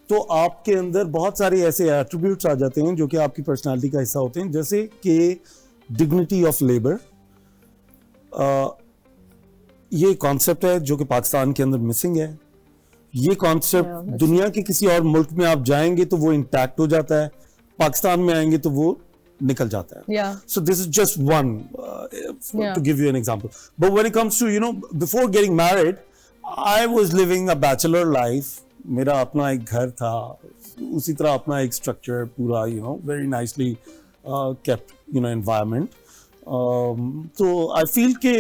तो आपके अंदर बहुत सारे ऐसे एट्रीब्यूट्स आ जाते हैं जो कि आपकी पर्सनालिटी का हिस्सा होते हैं, जैसे कि डिग्निटी ऑफ लेबर. ये कॉन्सेप्ट है जो कि पाकिस्तान के अंदर मिसिंग है. ये कॉन्सेप्ट दुनिया के किसी और मुल्क में आप जाएंगे तो वो इंटैक्ट हो जाता है, पाकिस्तान में आएंगे तो वो निकल जाता है. So this is just one to give you an example. But when it comes to, you know, before getting married, I was living a bachelor life. मेरा अपना एक घर था, उसी तरह अपना एक स्ट्रक्चर पूरा, you know, very nicely kept, you know, environment. तो आई फील कि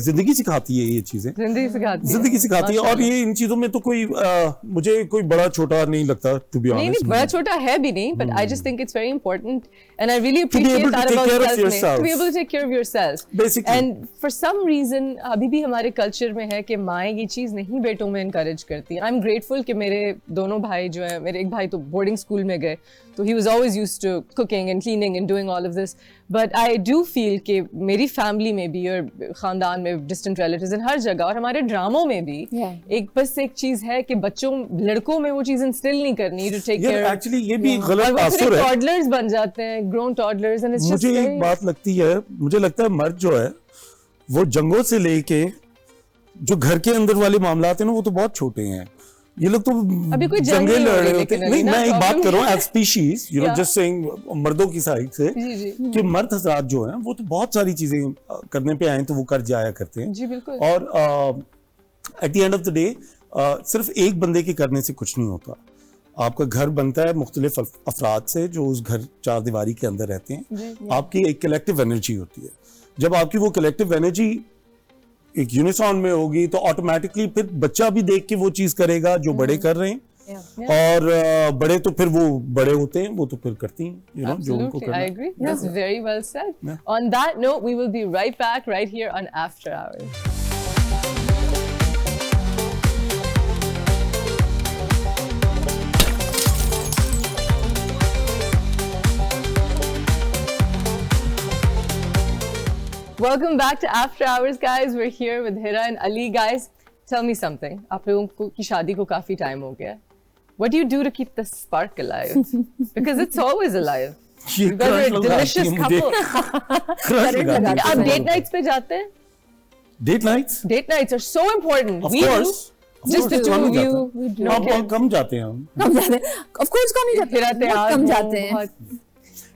जिंदगी सिखाती है ये चीजें, जिंदगी सिखाती है. और ये इन चीजों में तो कोई मुझे कोई बड़ा छोटा नहीं लगता, टू बी ऑनेस्ट. नहीं, बड़ा छोटा है भी नहीं, but I just think it's very important and I really appreciate that about yourself, to be able to take care of yourself basically. And for some reason अभी भी हमारे कल्चर में है कि माएँ ये चीज नहीं बेटों में इनकरेज करती. आई एम ग्रेटफुल कि मेरे दोनों भाई जो है, मेरे एक भाई तो बोर्डिंग स्कूल में गए, तो he was always used to cooking and cleaning and doing all of this. But I do feel कि मेरी फैमिली में भी और खानदान में distant relatives in हर जगह और हमारे ड्रामों में भी एक बस एक चीज है कि बच्चों लड़कों में वो चीज इंस्टिल नहीं करनी to take care. Actually ये भी गलत असर है. टॉडलर्स बन जाते हैं, grown toddlers, and it's just मुझे एक बात लगती है, मुझे लगता है मर्द जो है वो जंगों से लेके जो घर के अंदर वाले मामलात हैं ना, वो तो बहुत छोटे हैं. ये लोग तो अभी कोई जंगे लड़ रहे होते हैं. नहीं, मैं एक बात कर रहा हूँ as species, you know, just saying मर्दों की साइड से कि मर्द हजरात जो हैं वो तो बहुत सारी चीजें करने पे आए तो वो कर जाया करते हैं. जी बिल्कुल. और at the end of the day सिर्फ एक बंदे के करने से कुछ नहीं होता. आपका घर बनता है मुख्तलिफ अफराद से जो उस घर चार दीवारी के अंदर रहते हैं. आपकी एक कलेक्टिव एनर्जी होती है. जब आपकी वो कलेक्टिव एनर्जी एक यूनिसॉन में होगी तो ऑटोमेटिकली फिर बच्चा भी देख के वो चीज करेगा जो बड़े कर रहे हैं. और बड़े तो फिर वो बड़े होते हैं, वो तो फिर करती हैं, you know, जो उनको करना. I agree. That's very well said. On that note, we will be right back right here on After Hours. Welcome back to After Hours, guys. We're here with Hira and Ali. Guys, tell me something. आप लोगों की शादी को काफी time हो गया. What do you do to keep the spark alive? Because it's always alive. You guys are a delicious couple. आप date nights पे जाते हैं? Date nights? Date nights are so important. Of course. Just the two of you. कम जाते हैं हम. कम जाते हैं. Of course कम ही जाते हैं. कम जाते हैं.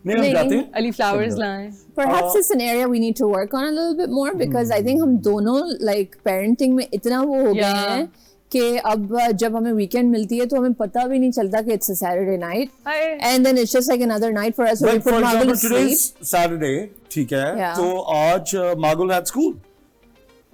नहीं जाते हैं. Ali flowers लाएं. Perhaps it's an area we need to work on a little bit more because I think हम दोनों like parenting में इतना वो हो गए हैं कि अब जब हमें weekend मिलती है तो हमें पता भी नहीं चलता कि it's a Saturday night. And then it's just like another night for us. But for example, today's Saturday, ठीक है, तो आज Margul had school.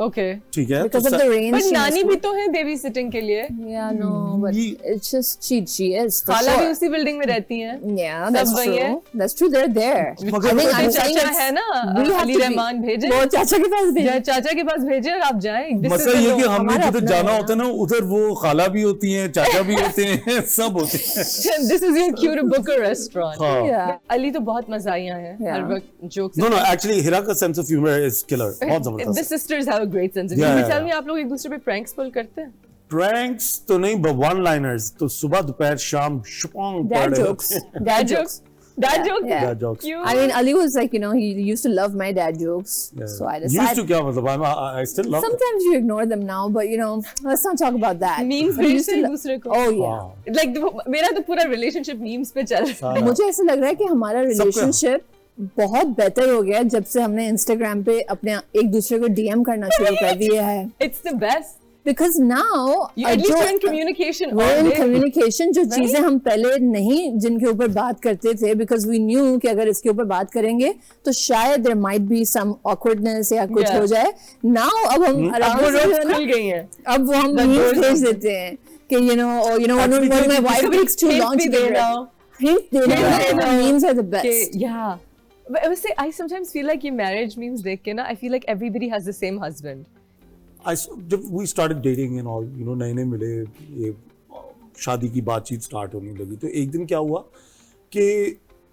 Okay. ठीक है Because तो of the range. But she नानी must भी तो है baby sitting के लिए. Yeah, no, but it's just she is for खाला भी sure. उसी building में रहती हैं. Yeah, that's सब वही है. true. That's true. They're there. मगर I think वो I'm saying चाचा it's- है ना, we have Ali to be- Rahman भेजे. वो चाचा के पास भेजे. या चाचा के पास भेजे और आप जाएं. This is मसला the ये कि norm. हमने हमारा जिधर अपना जाना है होता है ना उधर वो खाला भी होती हैं, चाचा भी होते हैं, सब होते हैं. This is your cue to book a restaurant. हाँ. Yeah. अली तो बहुत मजाइया है. Yeah. हर वक्त jokes. No, actually हिरा का sense of humor is killer. बहुत The जबरदस्त. sisters have a great sense of Yeah, humor. yeah, Tell me, yeah. आप लोग एक दूसरे पे pranks pull करते हैं? Pranks तो नहीं, but one-liners तो सुबह दोपहर शाम शुपोंग Dad पड़े jokes. होते हैं. Dad jokes? Dad jokes? Yeah. Dad jokes. Cute. I mean, Ali was like, you know, he used to love my dad jokes. Yeah. So I Used decided. to क्या मतलब? I still love it. Sometimes you ignore them now, but you know, let's not talk about that. Memes But he used भेजते to हैं lo- दूसरे को. Oh yeah. Wow. Like मेरा तो पूरा relationship memes पे चल रहा है. मुझे ऐसा लग रहा है कि हमारा रिलेशनशिप बहुत बेहतर हो गया है जब से हमने इंस्टाग्राम पे अपने एक दूसरे को डीएम करना शुरू कर दिया है. It's the best. Because now You at least you're in communication all we're in day. communication जो चीजें हम पहले नहीं जिनके ऊपर बात करते थे because we knew कि अगर इसके ऊपर बात करेंगे तो शायद there might be some awkwardness या कुछ Yeah. हो जाए. Now अब हम आराम वो से जो रोज है ना, खुल गई हैं. अब वो हम That memes goes- भेज देते हैं कि you know, or you know, when my wife takes too Hint long भी to get देना. ready. Hint देना. Hint The देना. memes are the Okay, best. yeah. But I would say I sometimes feel like ये marriage memes देख के ना I feel like everybody has the same husband. जब we started dating and all, you know, नए नए मिले, ये शादी की बातचीत स्टार्ट होने लगी तो एक दिन क्या हुआ कि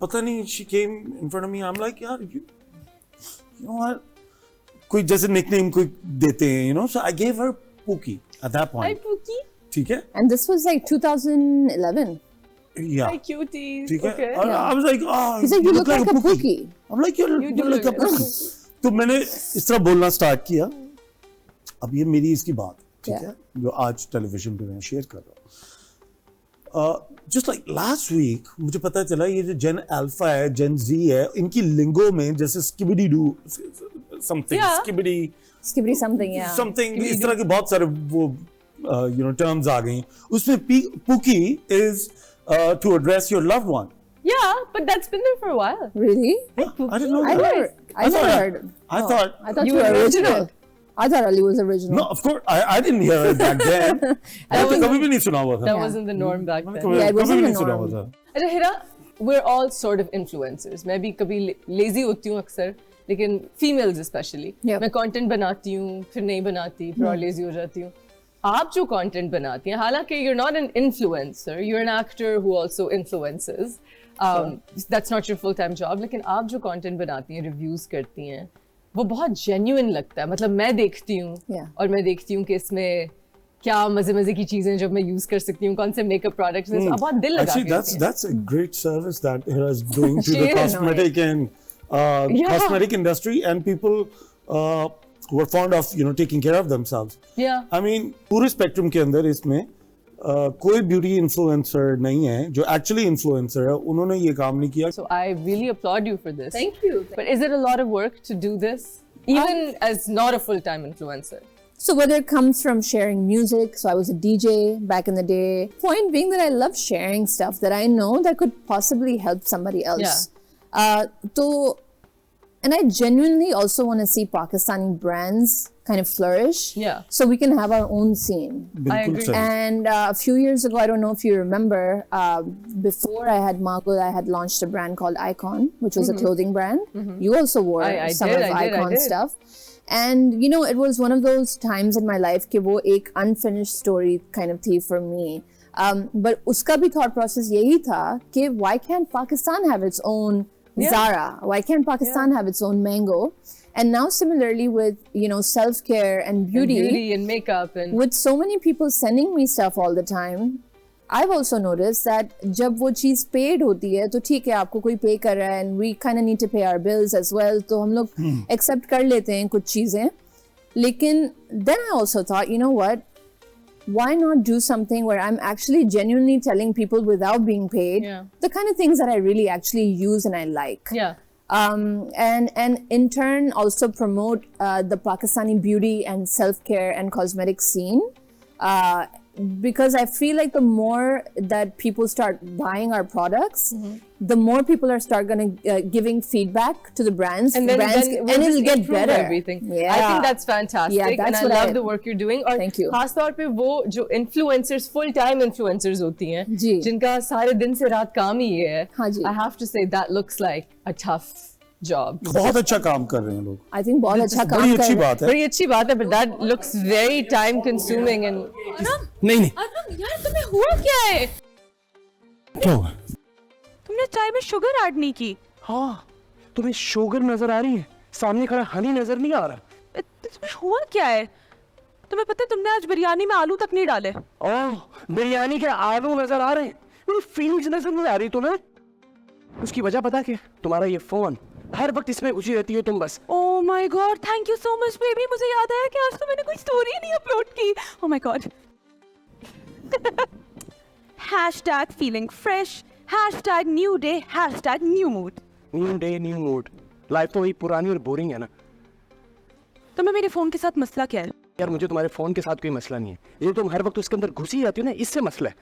पता नहीं she came in front of me, I'm like यार you know what, कोई जैसे nickname कोई देते हैं, you know, so I gave her Pookie at that Hi point. Pookie. ठीक है? And this was like 2011. Yeah. Hi cuties. ठीक है? Okay. और I was like, oh, He's like, you look like a Pookie. I'm like, you do look look like a Pookie. तो मैंने इस तरह बोलना स्टार्ट किया. अब ये मेरी इसकी बात, ठीक Yeah. है, जो आज टेलीविजन पे मैं शेयर कर रहा हूँ. Just like last week, मुझे पता चला ये जो जेन अल्फा है, जेन जी है, इनकी लिंगो में जैसे skibidi do something, Yeah. Skibidi Skibidi something, yeah. Something, इस तरह के बहुत सारे वो you know terms आ गई. उसमें पुकी is to address your loved one. Yeah, but that's been there for a while. Really? I didn't know I that. never, I never heard. I thought I thought You you were were original. original. I thought Ali was original. no, of course I didn't hear it back then. मैं तो कभी भी नहीं सुना हुआ था. That wasn't the norm back then. कभी Yeah, it कभी wasn't भी the नहीं सुना हुआ norm. था. अच्छा हिरा, we're all sort of influencers. मैं भी कभी lazy होती हूँ अक्सर, लेकिन females especially. Yep. मैं content बनाती हूँ, फिर नहीं बनाती, फिर और lazy हो जाती हूँ. आप जो content बनाती हैं, हालांकि you're not an influencer, you're an actor who also influences. That's not your full-time job. लेकिन आप जो content बनाती हैं, reviews करती हैं, वो बहुत genuine लगता है. मतलब मैं देखती हूँ Yeah. और मैं देखती हूँ कि इसमें क्या मजे की चीजें जो मैं यूज कर सकती हूँ, कौन से मेकअप प्रोडक्ट्स हैं, बहुत दिल लगा Actually, के that's होती हैं. that's a great service that Hira is doing to She the is. cosmetic and Yeah. cosmetic industry and people who are fond of taking care of themselves. Yeah. I mean, पूरे spectrum के अंदर इसमें कोई beauty influencer नहीं है जो actually influencer है, उन्होंने ये काम नहीं किया. So I really applaud you for this. Thank you. But is it a lot of work to do this, even as not a full-time influencer? So whether it comes from sharing music, so I was a DJ back in the day. Point being that I love sharing stuff that I know that could possibly help somebody else. And I genuinely also want to see Pakistani brands kind of flourish. Yeah. So we can have our own scene. बिल्कुल agree. सही. And a few years ago, I don't know if you remember, before I had Margot, I had launched a brand called Icon, which was a clothing brand. You also wore I some did, of I did, I Icon did. stuff. And you know, it was one of those times in my life कि वो एक unfinished story kind of थी for me. But उसका भी thought process यही था कि why can't Pakistan have its own Zara? Why can't Pakistan have its own Mango? And now similarly with self-care and beauty, And makeup and with so many people sending me stuff all the time, I've also noticed that जब वो चीज़ paid होती है तो ठीक है आपको कोई pay कर रहा है and we kind of need to pay our bills as well, तो हम लोग accept कर लेते हैं कुछ चीज़ें. लेकिन then I also thought, you know what, why not do something where I'm actually genuinely telling people without being paid Yeah. the kind of things that I really actually use and I like. yeah. And in turn also promote the Pakistani beauty and self-care and cosmetic scene, because I feel like the more that people start buying our products, the more people are start gonna giving feedback to the brands, and then and it'll just get improve better. Everything. Yeah. I think that's fantastic. Yeah, that's and I what love the work you're doing. और Thank you. खास तौर पे वो जो influencers, full time influencers होती हैं, जी. जिनका सारे दिन से रात काम ही ये है. हाँ जी. I have to say that looks like a tough job. बहुत अच्छा काम कर रहे हैं लोग. I think बहुत अच्छा काम बड़ी कर अच्छी रहे हैं. बात है. बड़ी अच्छी बात है, but that looks very time consuming and. नहीं यार तुम्हें हुआ क्या है? क्या हुआ? तुमने चाय में शुगर ऐड नहीं की. हाँ, तुम्हें शुगर नजर आ रही है, सामने खड़ा हनी नजर नहीं आ रहा. तुम्हें हुआ क्या है? तुम्हें पता है तुमने आज बिरयानी में आलू तक नहीं डाले. ओह, बिरयानी के आलू नजर आ रहे हैं, मेरी फीलिंग्स नजर नहीं आ रही तुम्हें. उसकी वजह पता क्या? तुम्हारा ये फोन, हर वक्त इसमें घुसी रहती है तुम बस. Oh my God, thank you so much baby. मुझे याद आया कि आज तो मैंने कोई स्टोरी नहीं अपलोड की. Oh my God. Hashtag feeling fresh, hashtag new day, hashtag new mood. New day new mood. Life तो वही पुरानी और बोरिंग है ना. तुम्हें मेरे फोन के साथ मसला क्या है? यार मुझे तुम्हारे फोन के साथ कोई मसला नहीं है, ये तुम हर वक्त उसके अंदर घुसी रहती हो ना, इससे मसला है.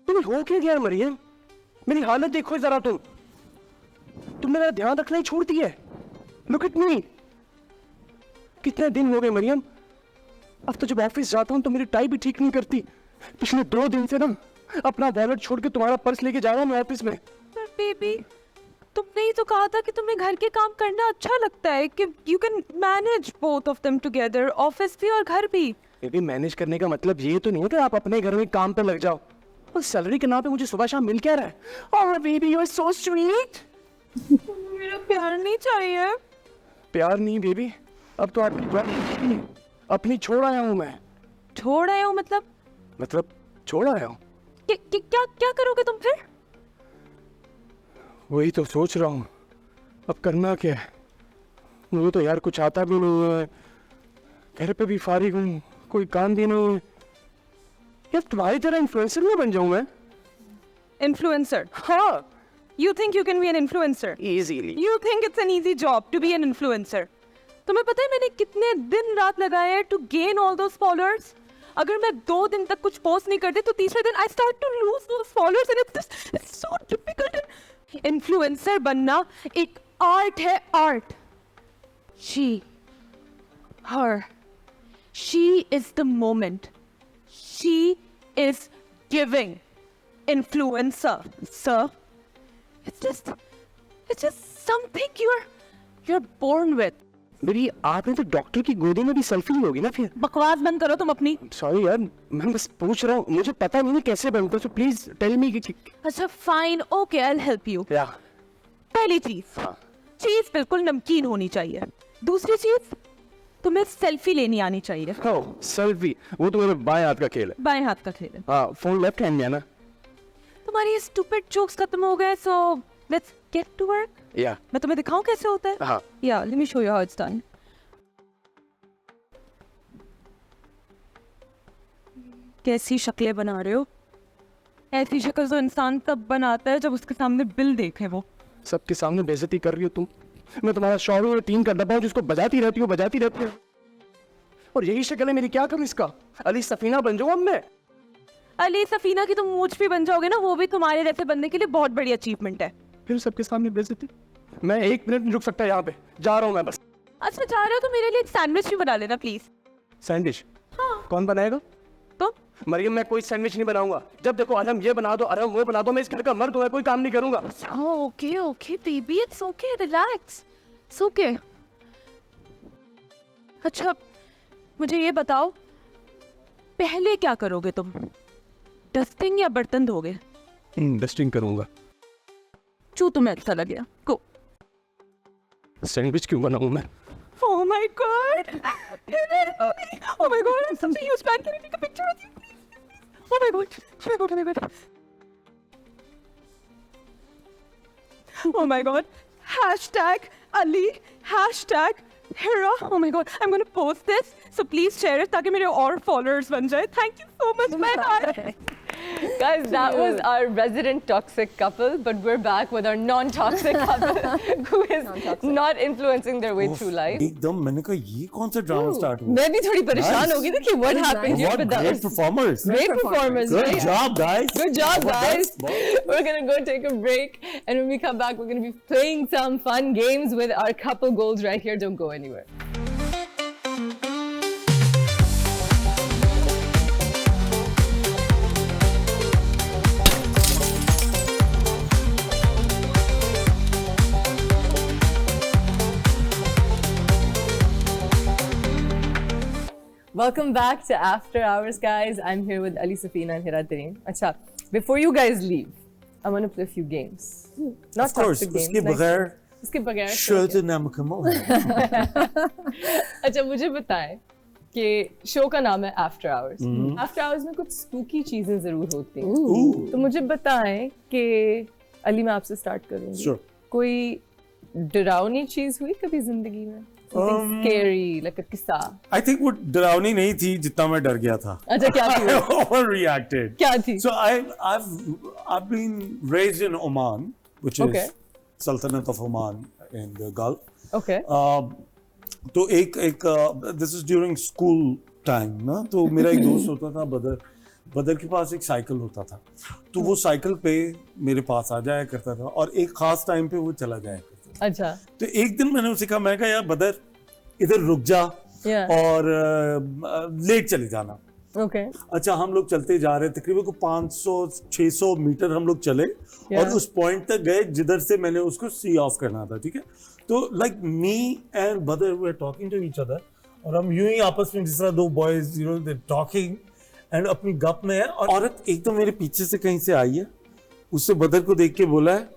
तुम्हें हो क्या यार मरियम? मेरी हालत देखो जरा तुमने मेरा ध्यान रखना ही छोड़ दिया है. Look at me. कितने दिन हो गए मरियम, अब तो जब ऑफिस जाता हूँ तो मेरी टाई भी ठीक नहीं करती. पिछले 2 दिन से ना अपना वॉलेट छोड़ के तुम्हारा पर्स लेके जा रहा हूँ मैं ऑफिस में. पर बेबी, तुमने ही तो कहा था कि तुम्हें घर के काम करना अच्छा लगता है, कि you can manage both of them together, office भी और घर भी. बेबी, मैनेज करने का मतलब ये तो नहीं है कि आप अपने घर में काम पे लग जाओ. और सैलरी के नाम पे मुझे सुबह शाम मिल क्या रहा है? Oh baby, you are so sweet. मेरा प्यार नहीं चाहिए. प्यार नहीं बेबी, अब तो आपकी अपनी छोड़ आया हूँ मैं. छोड़ आए हो मतलब छोड़ आया हूँ. क्या क्या करोगे तुम फिर? वही तो सोच रहा हूँ, अब करना क्या है. मुझे तो यार कुछ आता भी नहीं है, घर पे भी फारिग हूँ, कोई काम भी नहीं है. यार तुम्हारी तरह इन्फ्लुएंसर ना बन जाऊँ मैं. इन्फ्लुएंसर? हाँ. You think you can be an influencer? Easily. You think it's an easy job to be an influencer? तुम्हें पता है मैंने कितने दिन रात लगाए हैं to gain all those followers? अगर मैं 2 दिन तक कुछ पोस्ट नहीं करती तो तीसरे दिन I start to lose those followers and it's so difficult. Influencer बनना एक art है, art. She is the moment. She is giving. Influencer, sir. It's just something you're born with. मेरी आपने तो डॉक्टर की गोदी में भी सेल्फी ली होगी ना फिर. बकवास बंद करो तुम अपनी. सॉरी यार, मैं बस पूछ रहा हूँ, मुझे पता नहीं कैसे बनता, सो प्लीज टेल मी कि. अच्छा fine, okay, I will help you. या पहली चीज बिल्कुल नमकीन होनी चाहिए. दूसरी चीज, तुम्हें सेल्फी लेनी आनी चाहिए. ओह सेल्फी, वो तो मेरे बाएं हाथ का खेल है. बाएं हाथ का खेल है. हाँ, फोन लेफ्ट हैंड में है ना. तुम्हारी ये स्टूपिड जोक्स खत्म हो गए, so let's get to work. या मैं तुम्हें दिखाऊं कैसे होता है. हाँ. या let me show you how it's done. कैसी शक्लें बना रहे हो? ऐसी शक्ल तो इंसान तब बनाता है जब उसके सामने बिल देखे वो. सबके सामने बेइज्जती कर रही हो तुम. मैं तुम्हारा शौरू और टीम का डब्बा हूँ जिसको बजाती रहती हो. और यही शक्ल है मेरी, क्या करूँ इसका? अली सफीना बन जाऊँ अब मैं. अली सफीना की तुम मूंछ भी बन जाओगे ना, वो भी तुम्हारे जैसे बनने के लिए बहुत बड़ी अचीवमेंट है. फिर सबके सामने बेइज्जती. मैं 1 मिनट नहीं रुक सकता यहाँ पे, जा रहा हूँ मैं बस. अच्छा जा रहे हो तो मेरे लिए एक सैंडविच भी बना लेना प्लीज. सैंडविच? हाँ. कौन बनाएगा? तो मरियम, मैं कोई सैंडविच नहीं बनाऊंगा. जब देखो अरम ये बना दो, अरम वो बना दो. मैं इस घर का मर्द हूं, मैं कोई काम नहीं करूंगा. Okay baby, it's okay, relax, it's okay. अच्छा मुझे ये बताओ, पहले क्या करोगे तुम? डस्टिंग या बर्तन धोगे? डस्टिंग करूंगा. जो तुम्हें अच्छा लगे. गो. सैंडविच क्यों बनाऊं मैं? Oh my god! Oh my god! I'm such a huge fan. Can I take a picture of you? Oh my god! Oh my god! Oh my god! Hashtag Ali. Hashtag Hira. Oh my god! I'm gonna post this. So please share it ताकि मेरे और followers बन जाए. Thank you so much, man. Guys, that was our resident toxic couple, but we're back with our non-toxic couple who is not influencing their way through life. एकदम मैंने कहा ये कौन सा ड्रामा स्टार्ट हुआ? मैं भी थोड़ी परेशान हो गई थी कि what happened here What with great us. performers! Great performers, Good right? job, guys. Good job, guys. Jabardast. We're gonna go take a break, and when we come back, we're gonna be playing some fun games with our couple goals right here. Don't go anywhere. Welcome back to After Hours, guys. I'm here with Ali Safina and Hira Tareen. Acha, before you guys leave, I want to play a few games. Not Of course, toxic games. उसके बगैर उसके बगैर show तो ना मुकम्मल है। अच्छा, मुझे बताएं कि शो का नाम है आफ्टर आवर्स। आफ्टर आवर्स में कुछ स्पूकी चीजें जरूर होती हैं। तो मुझे बताएं कि अली, मैं आपसे स्टार्ट करूंगी। Sure. कोई डरावनी चीज हुई कभी जिंदगी में? Something scary, like a किस्सा। I think वो डरावनी नहीं थी जितना मैं डर गया था। अच्छा, क्या थी? I overreacted. क्या थी? So I've been raised in Oman, which Okay. is Sultanate of Oman in the Gulf. Okay. तो एक this is during school time ना, तो मेरा एक दोस्त होता था बदर के पास एक साइकिल होता था, तो वो साइकिल पे मेरे पास आ जाया करता था और एक खास टाइम पे वो चला जाया करता था। अच्छा। तो एक दिन मैंने उसे कहा, मैं कहा यार बदर इधर रुक जा Yeah. और लेट चले जाना। Okay. अच्छा, हम लोग चलते जा रहे, तकरीबन को 500-600 मीटर हम लोग चले और उस पॉइंट तक गए जिधर से मैंने उसको सी ऑफ करना था। ठीक है, तो like me and brother we are talking to each other, और हम यूं ही आपस में जिस तरह दो boys you know they talking and अपनी गप में है, और औरत एकदम मेरे पीछे से कहीं से आई है, उससे बदर को देख के बोला है,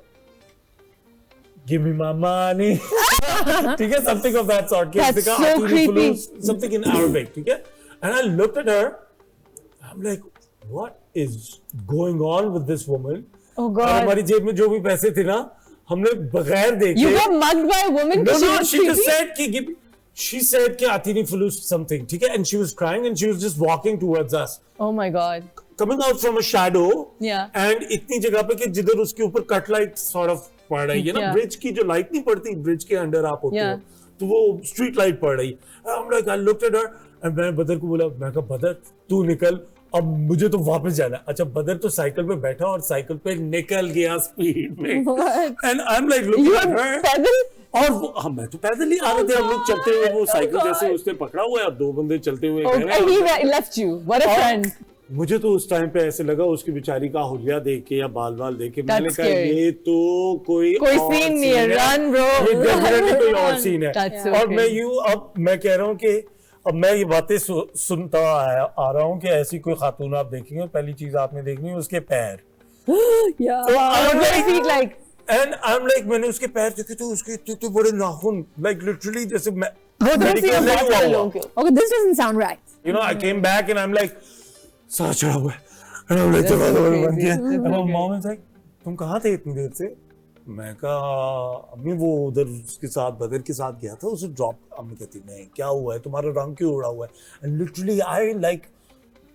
गिव मी माय मनी। ठीक है, something of that sort. That's so creepy. Something in Arabic. ठीक है, and I looked at her, I am like what is going on with this woman. Oh और God. हमारी जेब में जो भी पैसे थे ना, हमने बगैर देखे You got mugged by a woman? No, She no, was she just creepy? said कि she said कि Atini Fulus something, ठीक है, and she was crying and she was just walking towards us, Oh my God. coming out from a shadow, Yeah. and इतनी जगह पे कि जिधर उसके ऊपर कट लाइट sort of पड़ रही है ना, Yeah. ब्रिज की जो लाइट नहीं पड़ती, ब्रिज के अंडर आप होते Yeah. हो, तो वो स्ट्रीट लाइट पड़ रही। I'm like, I looked at her and मैं बदर को बोला, मैं कहा बदर तू निकल, अब मुझे तो वापस जाना है। अच्छा, बदर तो साइकिल पे बैठा और साइकिल पे निकल गया स्पीड में, What? and I'm like looking You at were her, pedal? और मैं तो पैदल ही आ रहे थे, हम लोग चलते हुए, वो साइकिल God. जैसे उसने पकड़ा हुआ है और दो बंदे चलते हुए Oh, गए हैं। and he left you. What a और friend. मुझे तो उस टाइम पे ऐसे लगा उसकी बेचारी का हुलिया देख के या बाल बाल देख के, मैंने कहा scary. ये तो कोई और scene नहीं है, scene run bro. ये definitely कोई और Run. सीन है। That's so और मैं crazy. अब मैं कह रहा हूँ कि अब मैं ये बातें सुनता आ रहा हूँ कि ऐसी कोई खातून आप देखेंगे, पहली चीज आपने देखनी है उसके पैर। Yeah. So I'm What were like- his feet like? And I'm like, मैंने उसके पैर देखे तो उसके इतने बड़े नाखून, like literally जैसे मैं वो तो मेडिकल सिर्फ नहीं बात हुआ कर हुआ। लोगों के। Okay, this doesn't sound right. You know, I came back and I'm like, सारा चढ़ा हुआ है। And I'm like, That's so बन crazy. गया। That's And so my mom is like, तुम कहाँ थे इतनी देर से? मैं कहा अम्मी वो उधर उसके साथ बदर के साथ गया था, उसे ड्रॉप। अम्मी कहती नहीं, क्या हुआ है, तुम्हारा रंग क्यों उड़ा हुआ है? And literally I like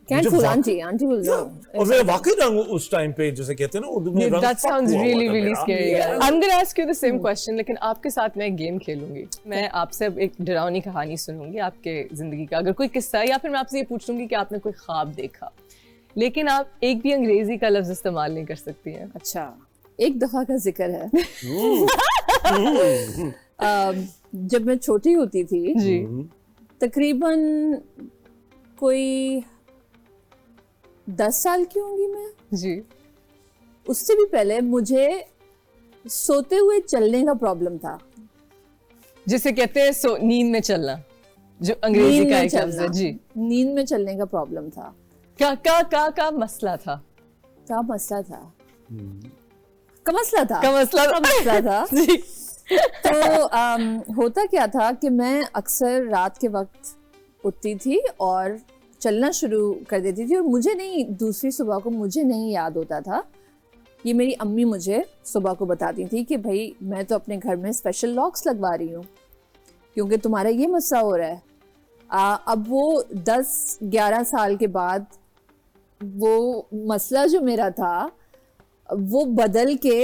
Can't fool auntie will know. और मेरा वाकई रंग उस टाइम पे जैसे कहते हैं ना उर्दू में Yeah, रंग that fuck sounds हुआ हुआ really था really मेरा। scary. Yeah. guys. I'm gonna ask you the same question, लेकिन आपके साथ मैं एक गेम खेलूंगी। मैं आपसे अब एक डरावनी कहानी सुनूंगी आपके जिंदगी का, अगर कोई किस्सा, या फिर मैं आपसे ये पूछ लूंगी कि आपने कोई ख्वाब देखा, लेकिन आप एक भी अंग्रेजी का लफ्ज इस्तेमाल नहीं कर सकती हैं। अच्छा, एक दफा का जिक्र है। जब मैं छोटी होती थी, जी। तकरीबन कोई 10 साल की होंगी मैं, जी। उससे भी पहले मुझे सोते हुए चलने का प्रॉब्लम था। जिसे कहते हैं नींद में चलना, जो अंग्रेजी नींद का में एक लफ्ज है। चलना, जी। नींद में चलने का प्रॉब्लम था। का मसला था? क्या मसला था? का मसला था? का मसला का मसला था। जी। तो होता क्या था कि मैं अक्सर रात के वक्त उठती थी और चलना शुरू कर देती थी, और मुझे नहीं, दूसरी सुबह को मुझे नहीं याद होता था। ये मेरी अम्मी मुझे सुबह को बताती थी कि भाई मैं तो अपने घर में स्पेशल लॉक्स लगवा रही हूँ क्योंकि तुम्हारा ये मसला हो रहा है। अब वो 10-11 साल के बाद वो मसला जो मेरा था वो बदल के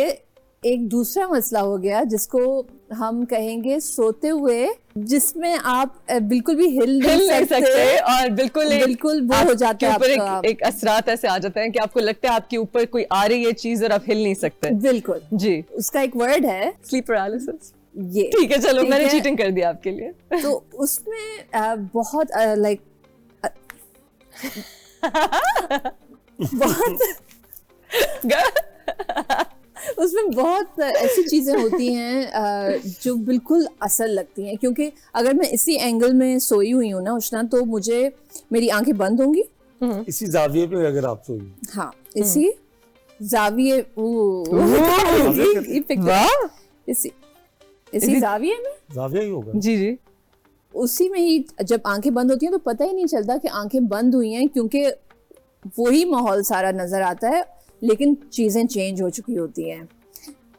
एक दूसरा मसला हो गया जिसको हम कहेंगे सोते हुए, जिसमें आप बिल्कुल भी हिल नहीं सकते और बिल्कुल वो हो जाता है आपके ऊपर आपका। एक असरात ऐसे आ जाते हैं कि आपको लगता है आपके ऊपर कोई आ रही है चीज और आप हिल नहीं सकते। बिल्कुल जी, उसका एक वर्ड है स्लीप पैरालिसिस। ये। ठीक है, चलो ठीक मैंने है? चीटिंग कर दिया आपके लिए। तो उसमें बहुत लाइक बहुत उसमें बहुत ऐसी चीजें होती हैं जो बिल्कुल असल लगती हैं, क्योंकि अगर मैं इसी एंगल में सोई हुई हूँ ना उष्णा, तो मुझे मेरी आंखें बंद होंगी। इसी जाविये पे अगर आप सोई, हाँ, इसी जाविये वाह, इसी जाविये में, जाविया ही होगा। जी जी, उसी में ही जब आंखें बंद होती हैं तो पता ही नहीं चलता कि आंखें बंद हुई हैं, क्योंकि वही माहौल सारा नजर आता है लेकिन चीजें चेंज हो चुकी होती हैं।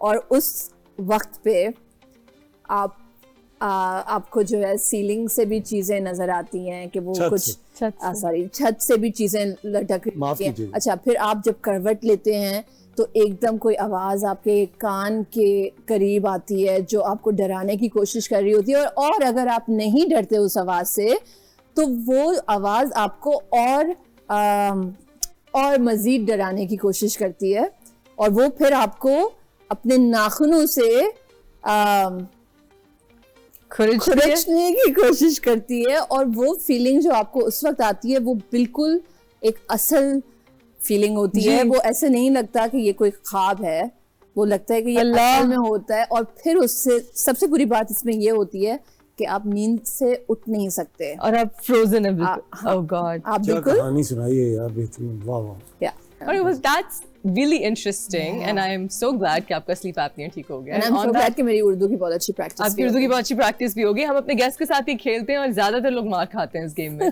और उस वक्त पे आपको जो है सीलिंग से भी चीजें नजर आती हैं कि वो कुछ छत से भी चीजें लटक रही हैं। अच्छा, फिर आप जब करवट लेते हैं तो एकदम कोई आवाज आपके कान के करीब आती है जो आपको डराने की कोशिश कर रही होती है, और अगर आप नहीं डरते उस आवाज से तो वो आवाज आपको और मजीद डराने की कोशिश करती है, और वो फिर आपको अपने नाखूनों से खुरचने की कोशिश करती है। और वो फीलिंग जो आपको उस वक्त आती है वो बिल्कुल एक असल फीलिंग होती है। वो ऐसे नहीं लगता कि ये कोई ख्वाब है, वो लगता है कि ये असल में होता है। और फिर उससे सबसे बुरी बात इसमें ये होती है कि आप नींद से उठ नहीं सकते और आप फ्रोजन है बिल्कुल। ओह गॉड, आप बिल्कुल कहानी सुनाइए यार, बेहतरीन, वाह वाह। और it was that's really interesting and I am so glad कि आपका स्लीप एपनिया ठीक हो गया। And I'm so glad कि मेरी उर्दू की बहुत अच्छी प्रैक्टिस आपकी उर्दू की बहुत अच्छी प्रैक्टिस भी होगी। हम अपने गेस्ट के साथ ही खेलते हैं और ज्यादातर लोग मार खाते हैं इस गेम में।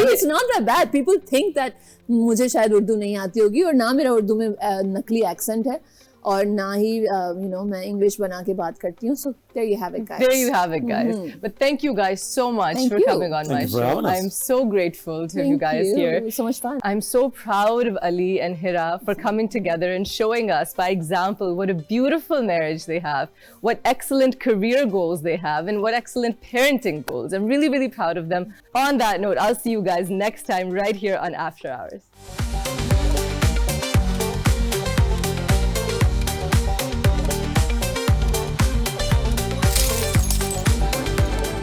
It's not that bad. People think that मुझे शायद उर्दू नहीं आती होगी, और ना मेरा उर्दू में नकली एक्सेंट है, और ना ही मैं इंग्लिश बना के बात करती हूँ। So there you have it, guys. There you have it, guys. But thank you guys so much for coming on my show. I'm so grateful to you guys here. It was so much fun. I'm so proud of Ali and Hira for coming together and showing us by example what a beautiful marriage they have, what excellent career goals they have, and what excellent parenting goals. I'm really, really proud of them. On that note, I'll see you guys next time right here on After Hours.